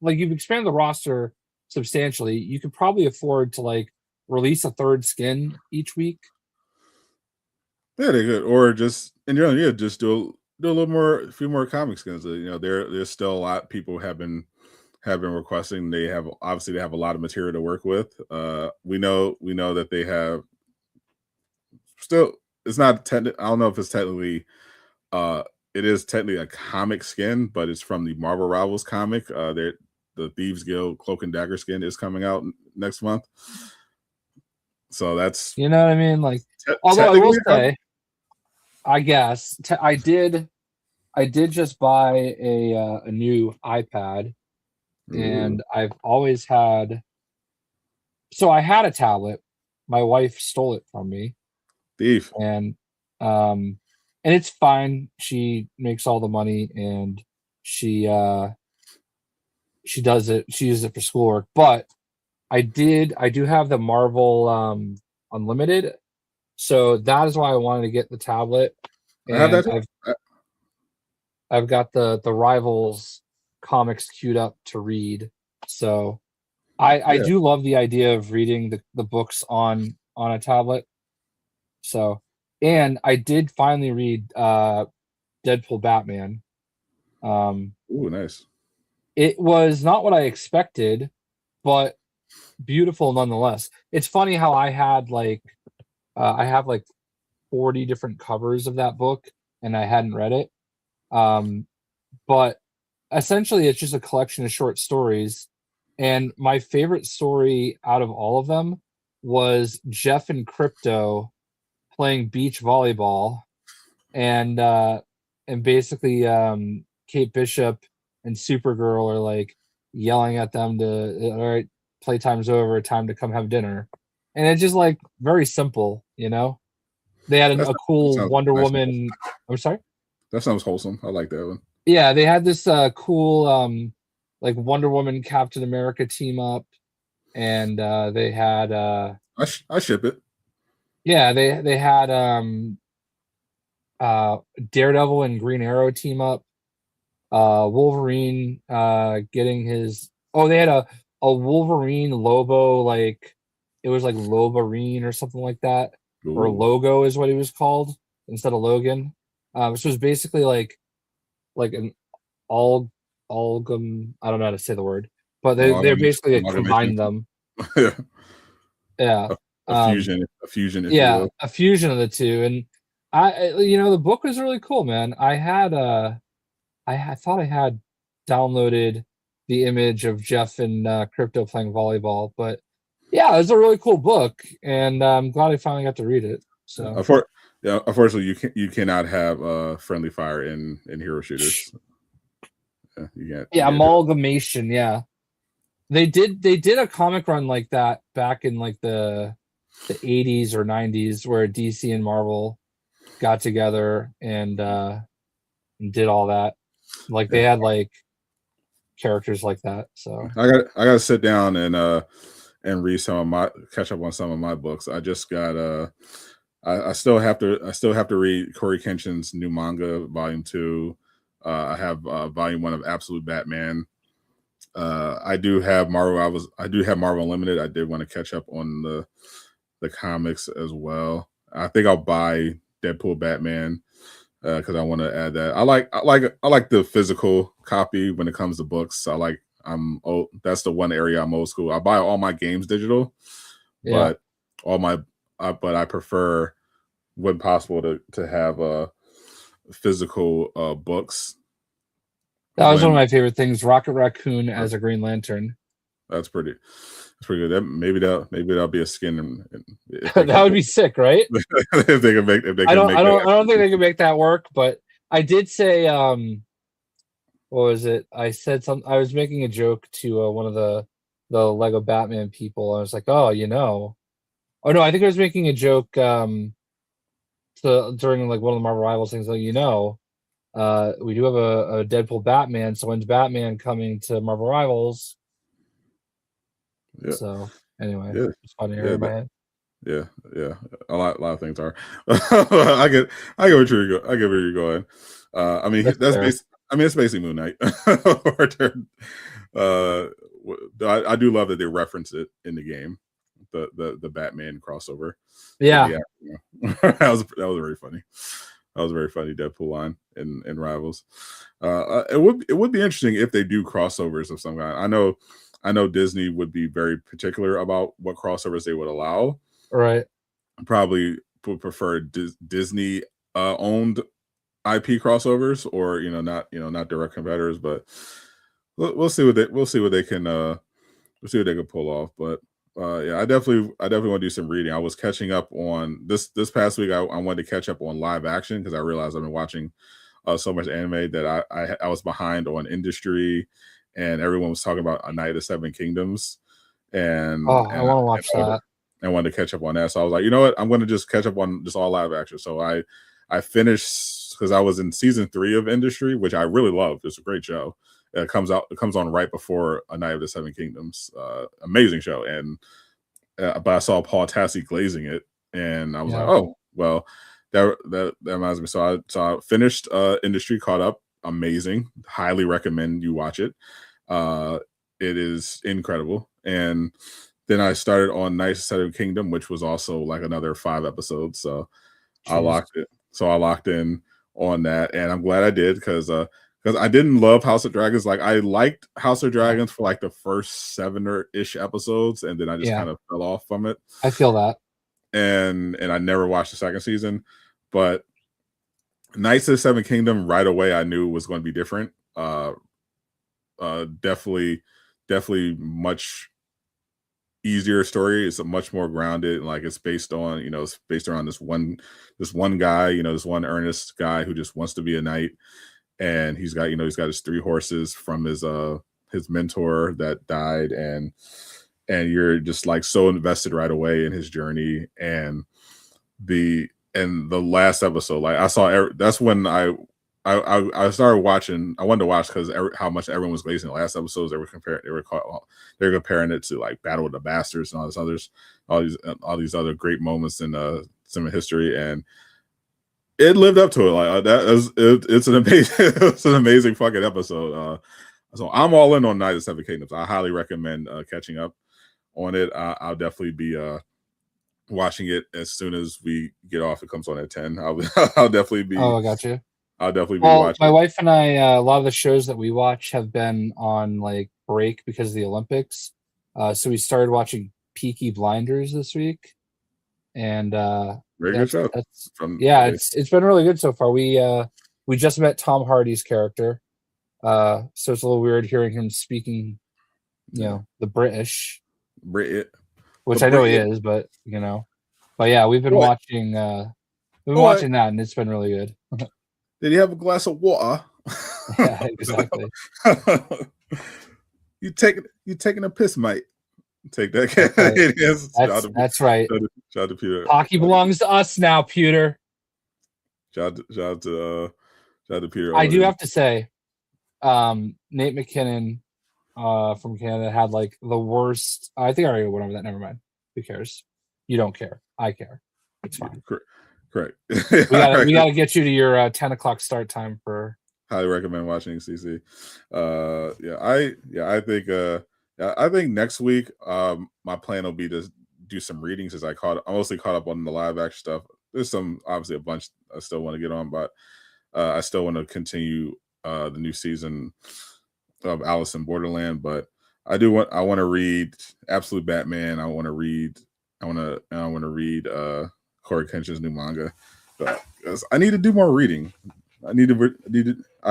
C: you've expanded the roster substantially. You could probably afford to like release a 3rd skin each week.
B: Yeah, they could, or just just do a little more, a few more comic skins. There's still a lot people have been requesting. They have a lot of material to work with. We know that they have still. It's not I don't know if it's technically. It is technically a comic skin, but it's from the Marvel Rivals comic. The Thieves Guild Cloak and Dagger skin is coming out next month. So that's,
C: what I mean? Like, although I will say, I guess I did just buy a new iPad. Ooh. And I've always had. So I had a tablet. My wife stole it from me.
B: Thief.
C: And it's fine. She makes all the money, and she does it. She uses it for schoolwork. But I do have the Marvel Unlimited, so that is why I wanted to get the tablet. And
B: I have that.
C: I've got the Rivals comics queued up to read. So I do love the idea of reading the books on a tablet. So, and I did finally read Deadpool Batman.
B: Ooh, nice.
C: It was not what I expected, but beautiful nonetheless. It's funny how I had I have 40 different covers of that book, and I hadn't read it. But essentially it's just a collection of short stories. And my favorite story out of all of them was Jeff and Crypto playing beach volleyball, and basically Kate Bishop and Supergirl are like yelling at them to, all right, playtime's over, time to come have dinner. And it's just like very simple, They had a cool Wonder Woman. I'm sorry?
B: That sounds wholesome. I like that one.
C: Yeah, they had this cool Wonder Woman Captain America team up, and they had
B: I ship it.
C: Yeah, they had Daredevil and Green Arrow team up. Wolverine getting his they had a Wolverine Lobo, it was like Lobarine or something like that. Ooh. Or Logo is what he was called instead of Logan. Which was basically like an algum. I don't know how to say the word, but they're basically combined them. Yeah.
B: A fusion.
C: Yeah, a fusion of the two. And the book was really cool, man. I thought I had downloaded the image of Jeff and Crypto playing volleyball, but yeah, it was a really cool book, and I'm glad I finally got to read it. So,
B: unfortunately, you cannot have friendly fire in hero shooters.
C: Amalgamation. Yeah, they did a comic run like that back in like the 80s or 90s where DC and Marvel got together and did all that. Like they had like characters like that. So
B: I got to sit down and read catch up on some of my books. I just got I still have to read Corey Kenshin's new manga, Volume 2. I have Volume 1 of Absolute Batman. I do have Marvel Unlimited. I did want to catch up on the comics as well. I think I'll buy Deadpool Batman because I want to add that. I like the physical copy when it comes to books. That's the one area I'm old school. I buy all my games digital, but I prefer, when possible, to have physical books.
C: That was one of my favorite things. Rocket Raccoon as a Green Lantern.
B: That's pretty good. Maybe that'll be a skin.
C: That would be sick, right?
B: if they can make. I
C: don't think they can make that work. But I did say, what was it? I said something. I was making a joke to one of the Lego Batman people. I was like, oh no, I think I was making a joke during like one of the Marvel Rivals things. Like, we do have a Deadpool Batman. So when's Batman coming to Marvel Rivals?
B: Yeah.
C: So anyway, it's funny in my head.
B: Yeah. A lot of things are. I get where you're going. I mean, it's basically Moon Knight. I do love that they reference it in the game, the Batman crossover.
C: Yeah,
B: that was very funny. That was a very funny Deadpool line in Rivals. It would be interesting if they do crossovers of some kind. I know Disney would be very particular about what crossovers they would allow.
C: Right.
B: Probably would prefer Disney owned IP crossovers, or not direct competitors. But we'll see what they can pull off. But I definitely want to do some reading. I was catching up on this past week. I wanted to catch up on live action because I realized I've been watching so much anime that I was behind on Industry, and everyone was talking about A Night of the Seven Kingdoms. And
C: I want to watch that.
B: I wanted to catch up on that. So I was like, you know what? I'm going to just catch up on just all live action. So I finished, because I was in season 3 of Industry, which I really love. It's a great show. It comes on right before A Night of the Seven Kingdoms. Amazing show. And but I saw Paul Tassi glazing it, and I was like, oh well, that reminds me. So I finished Industry, caught up. Amazing. Highly recommend you watch it. It is incredible. And then I started on Night of the Seven Kingdom, which was also like another 5 episodes. So I locked in on that, and I'm glad I did, because I didn't love House of Dragons. Like, I liked House of Dragons for like the first 7-ish episodes, and then I just kind of fell off from it.
C: I feel that. And
B: I never watched the second season. But Knights of the Seven Kingdom, right away I knew was going to be different. Definitely much easier story. It's a much more grounded. Like, it's based on, it's based around this one guy, this one earnest guy who just wants to be a knight. And he's got his 3 horses from his mentor that died, and you're just like so invested right away in his journey. And the last episode, like, I saw, that's when I started watching. I wanted to watch because how much everyone was glazing the last episodes. They were comparing it to like Battle of the Bastards and all these other great moments in cinema history, and it lived up to it. Like, it's an amazing fucking episode. So I'm all in on Night of the Seven Kingdoms. I highly recommend catching up on it. I'll definitely be watching it as soon as we get off. It comes on at 10. I'll definitely be.
C: Oh, I got you.
B: I'll definitely be watching.
C: My wife and I, a lot of the shows that we watch have been on like break because of the Olympics. So we started watching Peaky Blinders this week, and
B: very good show.
C: It's been really good so far. We just met Tom Hardy's character, so it's a little weird hearing him speaking, the British, which I know he is, but but yeah, we've been watching. Watching that, and it's been really good.
B: Did he have a glass of water
C: Yeah, exactly.
B: you taking a piss, mate. Take that.
C: That's right.
B: Shout out to Peter.
C: Hockey belongs to us now, Peter.
B: Shout out to Peter.
C: I do have to say, Nate McKinnon from Canada had like the worst. I think I already went over that. Never mind. Who cares? You don't care. I care. It's fine.
B: Correct.
C: We gotta get you to your 10 o'clock start time for.
B: Highly recommend watching CC. I think next week my plan will be to do some readings as I mostly caught up on the live action stuff. There's obviously a bunch I still want to get on, but I still want to continue the new season of Alice in Borderland. But I want to read Absolute Batman. I want to read Corey Kenshin's new manga. But I need to do more reading. I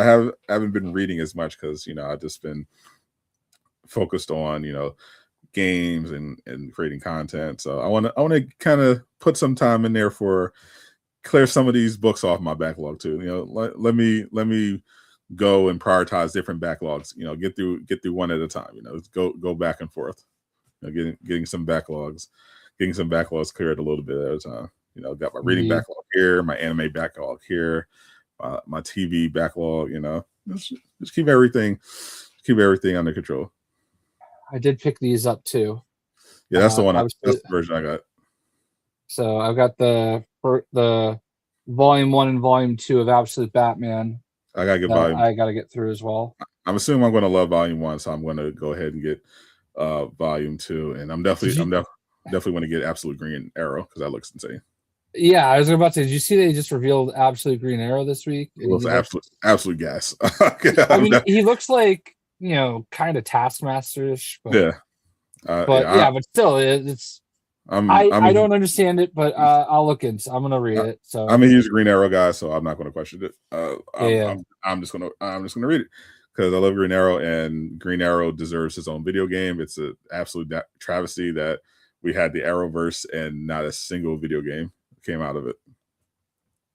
B: haven't been reading as much because I've just been focused on games and creating content. So I want to kind of put some time in there for clear some of these books off my backlog too. Let me go and prioritize different backlogs. Get through one at a time. Go back and forth. Getting some backlogs cleared a little bit at a time. Got my reading backlog here, my anime backlog here, my TV backlog. Just keep everything under control.
C: I did pick these up too.
B: Yeah, that's the one. That's the version I got.
C: So I've got the volume 1 and volume 2 of Absolute Batman.
B: I gotta get volume.
C: I gotta get through as well.
B: I'm assuming I'm going to love volume 1, so I'm going to go ahead and get volume 2, and I'm definitely want to get Absolute Green Arrow because that looks insane.
C: Yeah, I was about to say, did you see they just revealed Absolute Green Arrow this week?
B: Well, it's absolute gas.
C: I mean, he looks like kind of Taskmaster-ish. But, but still, it's. I don't understand it, but I'll look into. I'm gonna read it. So
B: I'm a huge Green Arrow guy, so I'm not going to question it. I'm just gonna read it because I love Green Arrow, and Green Arrow deserves his own video game. It's an absolute travesty that we had the Arrowverse and not a single video game came out of it.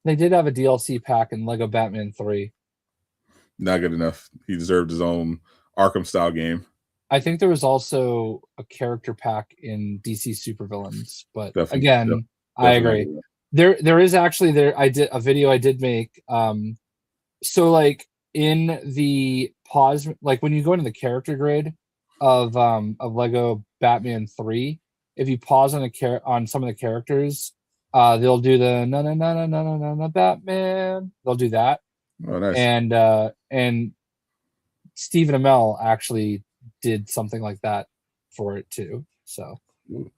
C: They did have a DLC pack in Lego Batman 3.
B: Not good enough. He deserved his own Arkham style game.
C: I think there was also a character pack in DC Supervillains, but
B: definitely.
C: I agree. There is actually I did a video I did make. So like in the pause, like when you go into the character grid of Lego Batman 3, if you pause on some of the characters, they'll do the na Batman. They'll do that.
B: Oh, nice.
C: And Stephen Amell actually did something like that for it too. So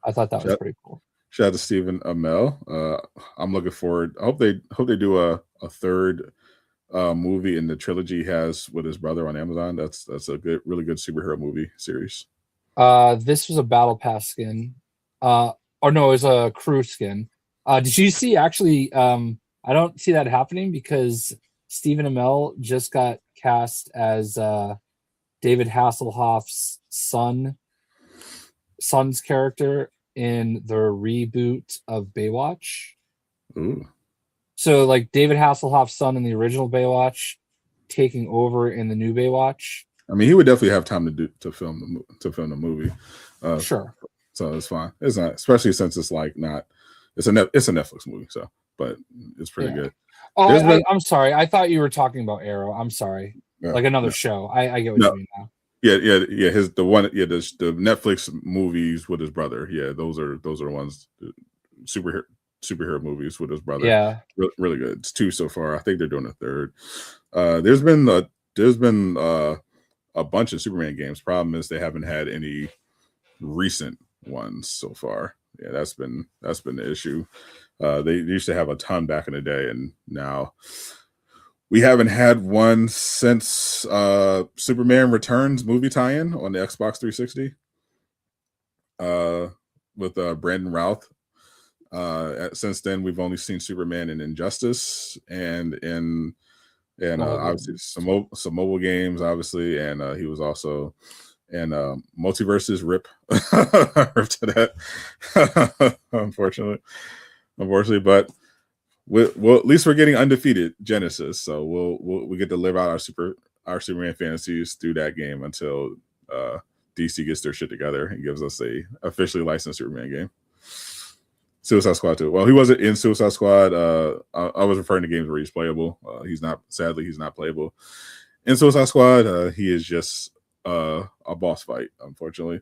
C: I thought that was pretty cool.
B: Shout out to Stephen Amell. I'm looking forward. I hope they do a third movie in the trilogy he has with his brother on Amazon. That's a really good superhero movie series.
C: This was a Battle Pass skin. Or no, it was a crew skin. Did you see actually? I don't see that happening because Stephen Amell just got cast as David Hasselhoff's son's character in the reboot of Baywatch.
B: Ooh. So
C: like David Hasselhoff's son in the original Baywatch taking over in the new Baywatch.
B: I mean, he would definitely have time to film the movie.
C: Sure.
B: So it's fine. It's not, especially since it's like not. It's a Netflix movie. So, but it's pretty good.
C: Oh, I'm sorry. I thought you were talking about Arrow. I'm sorry. Like another show. I get what you mean now.
B: Yeah. The Netflix movies with his brother. Yeah, those are the ones. Superhero movies with his brother.
C: Yeah,
B: really good. It's 2 so far. I think they're doing a third. There's been a bunch of Superman games. Problem is they haven't had any recent ones so far. Yeah, that's been the issue. They used to have a ton back in the day, and now we haven't had one since Superman Returns movie tie-in on the Xbox 360 with Brandon Routh. Since then, we've only seen Superman in Injustice and obviously some mobile games, obviously, and he was also in Multiverses. Rip to that, unfortunately, but well, at least we're getting undefeated Genesis, so we get to live out our Superman fantasies through that game until DC gets their shit together and gives us a officially licensed Superman game. Suicide Squad 2. Well, he wasn't in Suicide Squad. I was referring to games where he's playable. He's not playable in Suicide Squad. He is just a boss fight. Unfortunately,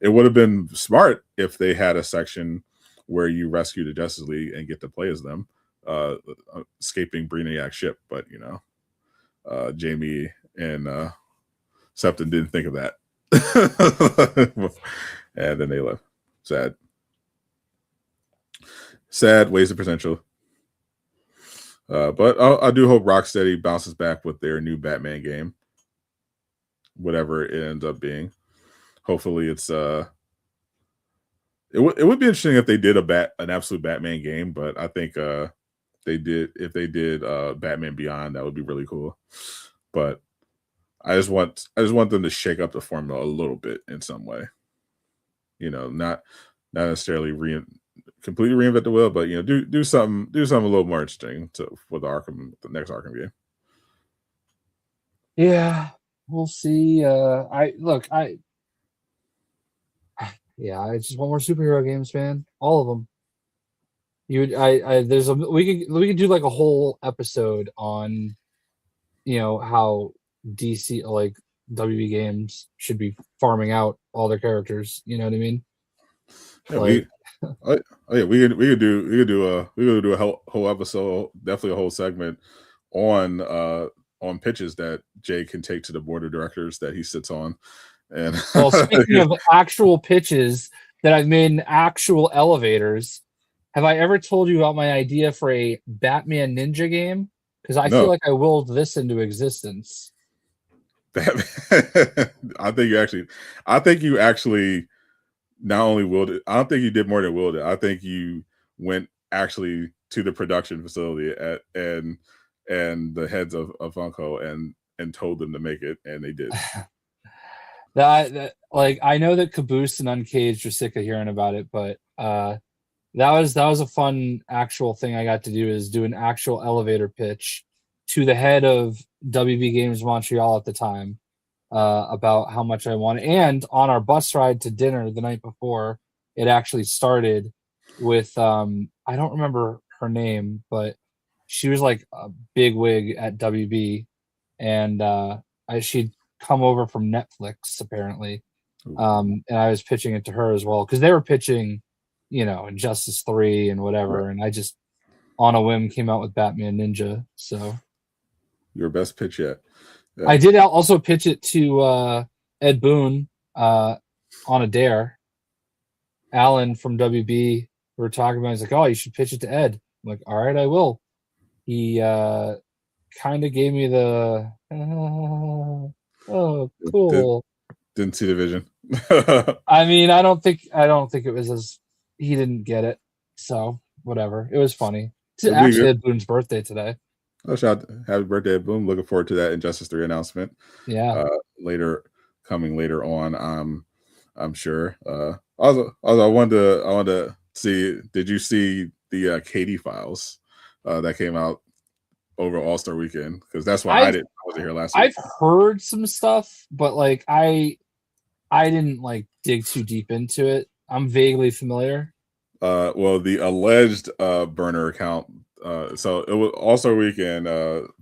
B: it would have been smart if they had a section where you rescue the Justice League and get to play as them, escaping Brainiac's ship. But Jamie and Septon didn't think of that, and then they left. Sad wasted potential. But I do hope Rocksteady bounces back with their new Batman game, whatever it ends up being. Hopefully, it's it would be interesting if they did an absolute Batman game. But I think if they did Batman Beyond, that would be really cool. But I just want them to shake up the formula a little bit in some way. Not necessarily completely reinvent the wheel, but do something a little more interesting for the next Arkham game.
C: Yeah, we'll see. I just want more superhero games, man. All of them. We can do like a whole episode on, how DC, like WB Games, should be farming out all their characters. You know what I mean?
B: Yeah, we could do a whole episode, definitely a whole segment on pitches that Jay can take to the board of directors that he sits on. And
C: well, speaking of actual pitches that I've made in actual elevators, have I ever told you about my idea for a Batman Ninja game? Because I feel like I willed this into existence.
B: I think you actually not only willed it, I don't think you did more than willed it. I think you went actually to the production facility and the heads of Funko and told them to make it, and they did.
C: I know that Caboose and Uncaged are sick of hearing about it, but that was a fun actual thing I got to do, is do an actual elevator pitch to the head of WB Games Montreal at the time. About how much I wanted. And on our bus ride to dinner the night before, it actually started with, I don't remember her name, but she was like a big wig at WB. And she'd come over from Netflix, apparently. And I was pitching it to her as well, because they were pitching, Injustice 3 and whatever. Right. And I just, on a whim, came out with Batman Ninja. So
B: your best pitch yet. Yeah.
C: I did also pitch it to Ed Boon on a dare. Alan from WB, we were talking about it. He's like, oh, you should pitch it to Ed. I'm like, all right, I will. He kind of gave me the oh, cool.
B: Didn't see the vision.
C: I mean, I don't think it was as, he didn't get it. So whatever. It was funny. It's actually Ed Boon's birthday today.
B: Oh, happy birthday, Boom. Looking forward to that Injustice 3 announcement.
C: Yeah.
B: Coming later on, I'm sure. Also, I wanted to see, did you see the Katie files that came out over All-Star weekend? Because that's why I wasn't here last week.
C: I've heard some stuff, but like I didn't like dig too deep into it. I'm vaguely familiar.
B: Well, the alleged burner account. So it was All-Star weekend.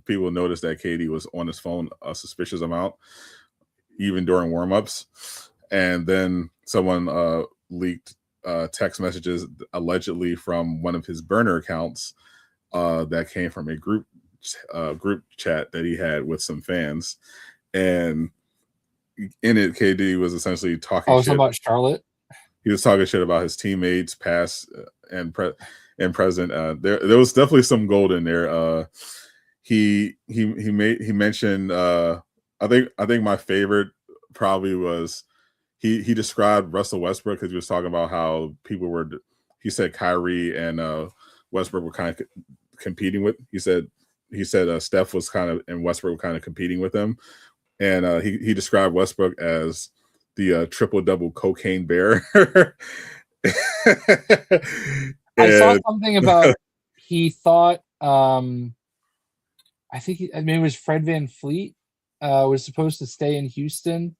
B: People noticed that Katie was on his phone a suspicious amount, even during warm-ups. And then someone leaked text messages allegedly from one of his burner accounts that came from a group chat that he had with some fans. And in it, KD was essentially talking shit
C: about Charlotte.
B: He was talking shit about his teammates, past and present. There was definitely some gold in there. He mentioned. I think my favorite probably was he described Russell Westbrook, because he was talking about how people were. He said Kyrie and Westbrook were kind of competing with. He said Steph was kind of, and Westbrook were kind of competing with him, and he described Westbrook as the triple-double cocaine bear.
C: I saw something about he thought I think maybe it was Fred VanVleet was supposed to stay in Houston,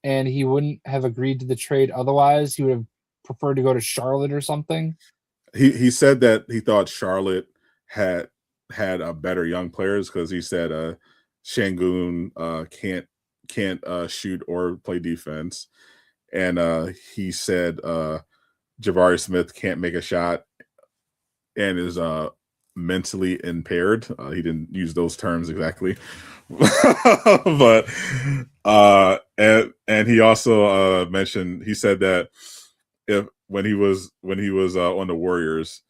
C: and he wouldn't have agreed to the trade otherwise. He would have preferred to go to Charlotte or something.
B: He said that he thought Charlotte had better young players because he said Şengün can't shoot or play defense, and he said Jabari Smith can't make a shot and is mentally impaired. He didn't use those terms exactly, but and he also mentioned, he said that when he was on the Warriors,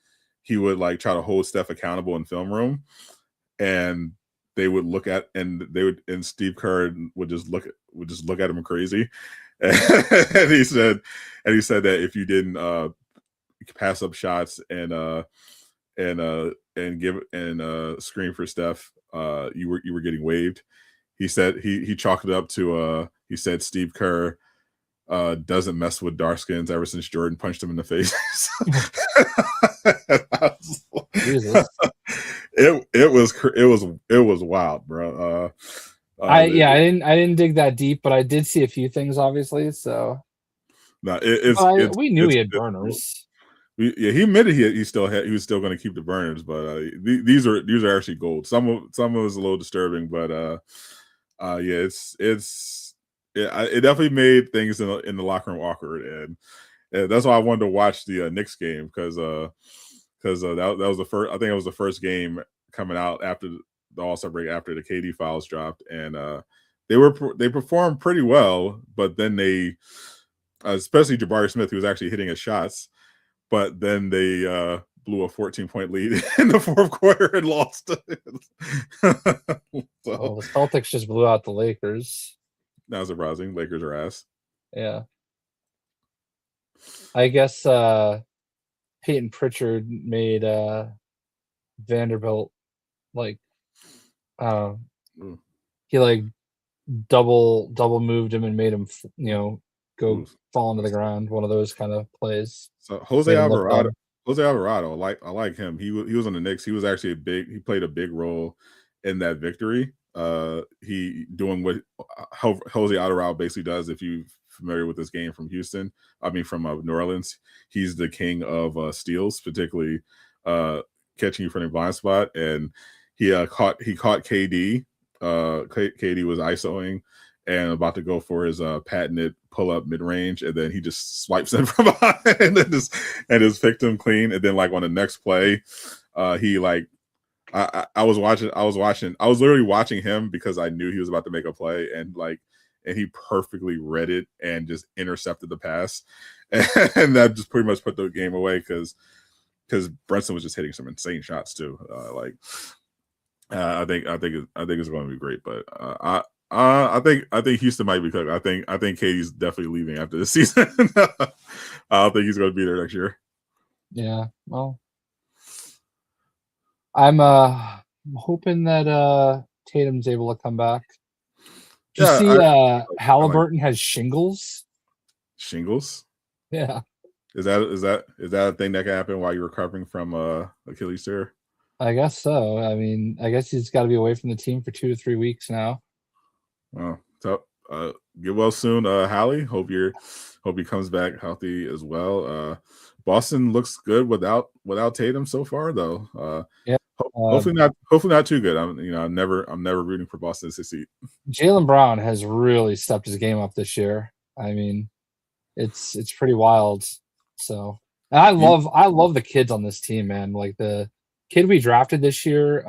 B: he would like try to hold Steph accountable in film room, and they would look at and Steve Kerr would just look at him crazy, and he said that if you didn't pass up shots and screen for Steph, you were getting waived. He said he chalked it up to he said Steve Kerr doesn't mess with dark skins ever since Jordan punched him in the face. It was wild, bro.
C: I didn't dig that deep, but I did see a few things, obviously. So
B: no,
C: we knew he had burners.
B: He admitted he was still going to keep the burners, but these are actually gold. Some of it was a little disturbing, but it definitely made things in the locker room awkward, and that's why I wanted to watch the Knicks game because that was the first. I think it was the first game coming out after the All-Star break, after the KD files dropped, and they performed pretty well, but then they, especially Jabari Smith, who was actually hitting his shots, but then they blew a 14-point lead in the fourth quarter and lost. So,
C: the Celtics just blew out the Lakers.
B: Not surprising. Lakers are ass.
C: Yeah. I guess Peyton Pritchard made Vanderbilt he like double moved him and made him go fall into the ground. One of those kind of plays.
B: So Jose Alvarado, I like him. He was on the Knicks. He was actually he played a big role in that victory. He doing what Jose Alvarado basically does. If you're familiar with this game from Houston, from New Orleans, he's the king of steals, particularly catching you from the blind spot. And he caught KD. KD was isoing and about to go for his patented pull-up mid-range, and then he just swipes in from behind and just picked him clean. And then on the next play, he I was literally watching him because I knew he was about to make a play, and he perfectly read it and just intercepted the pass, and that just pretty much put the game away because Brunson was just hitting some insane shots too. I think it's going to be great, but I think Houston might be cooked. I think KD's definitely leaving after this season. I don't think he's going to be there next year.
C: Yeah, well, I'm hoping that Tatum's able to come back. Did you see Halliburton has shingles?
B: Shingles?
C: Yeah.
B: Is that a thing that can happen while you're recovering from Achilles tear?
C: I guess so. I guess he's got to be away from the team for 2 to 3 weeks now.
B: Oh, so get well soon, Hallie. Hope he comes back healthy as well. Boston looks good without Tatum so far, though.
C: Yeah.
B: Hopefully not too good. I'm never rooting for Boston to succeed.
C: Jaylen Brown has really stepped his game up this year. It's pretty wild. So, and I love the kids on this team, man. Like the kid we drafted this year,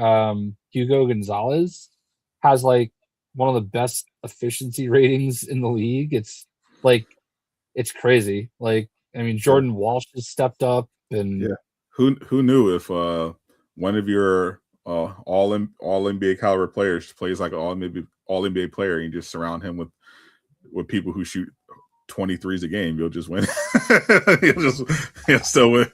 C: Hugo Gonzalez, has one of the best efficiency ratings in the league. It's crazy. Jordan Walsh has stepped up, and
B: yeah, who knew if one of your all NBA caliber players plays like an all NBA player, and you just surround him with people who shoot 23s a game, you'll just win. You'll still win.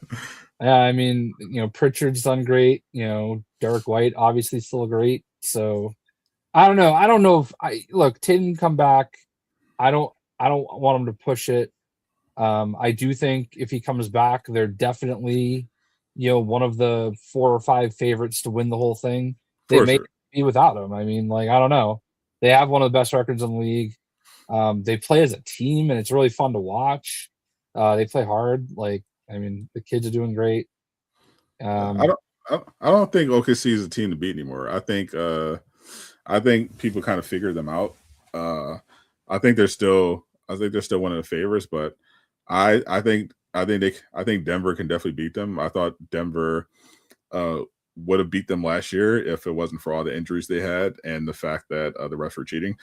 C: Yeah, Pritchard's done great. Derek White obviously still great. So I don't know if Tatum come back. I don't want him to push it. I do think if he comes back, they're definitely one of the 4 or 5 favorites to win the whole thing. They may be without him. I mean, like, I don't know. They have one of the best records in the league. They play as a team, and it's really fun to watch. They play hard. Like, I mean, the kids are doing great.
B: I don't think OKC is a team to beat anymore. I think people kind of figured them out. I think they're still one of the favorites, but I think Denver can definitely beat them. I thought Denver would have beat them last year if it wasn't for all the injuries they had and the fact that the refs were cheating.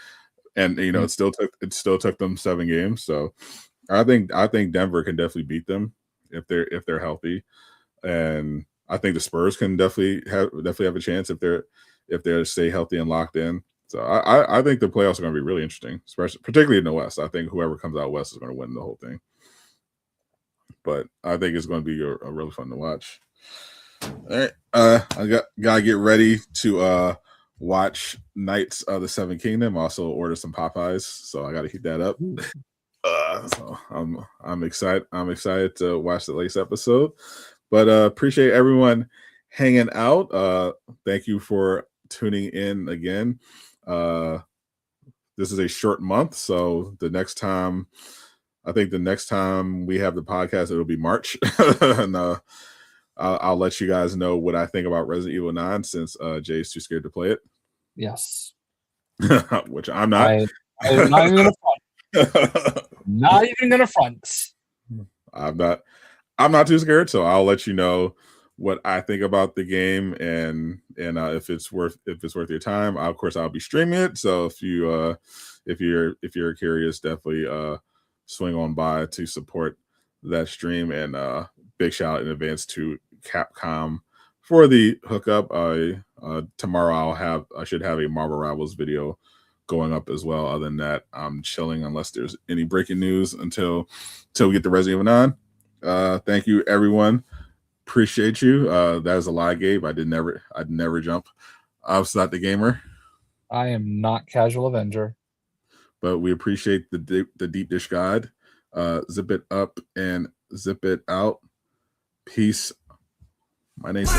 B: And it still took them 7 games. So I think Denver can definitely beat them if they're healthy. And I think the Spurs can definitely have a chance if they're stay healthy and locked in. So I think the playoffs are going to be really interesting, particularly in the West. I think whoever comes out West is going to win the whole thing. But I think it's going to be a really fun to watch. All right, I gotta get ready to watch Knights of the Seven Kingdom. Also order some Popeyes, so I got to heat that up. So I'm excited. I'm excited to watch the latest episode. But appreciate everyone hanging out. Thank you for tuning in again. This is a short month, so the next time we have the podcast, it'll be March. And I'll let you guys know what I think about Resident Evil 9 since Jay's too scared to play it.
C: Yes.
B: Which I'm not.
C: I'm not even gonna front. Not even gonna front.
B: I'm not too scared, so I'll let you know what I think about the game and if it's worth your time. Of course, I'll be streaming it. So if you're curious, definitely swing on by to support that stream. And big shout out in advance to Capcom for the hookup. Tomorrow I should have a Marvel Rivals video going up as well. Other than that, I'm chilling unless there's any breaking news until we get the Resident Evil 9. Thank you, everyone. Appreciate you. That is a lie, Gabe. I'd never jump. I was not the gamer.
C: I am not Casual Avenger. But
B: we appreciate the deep dish guide. Zip it up and zip it out. Peace. My name's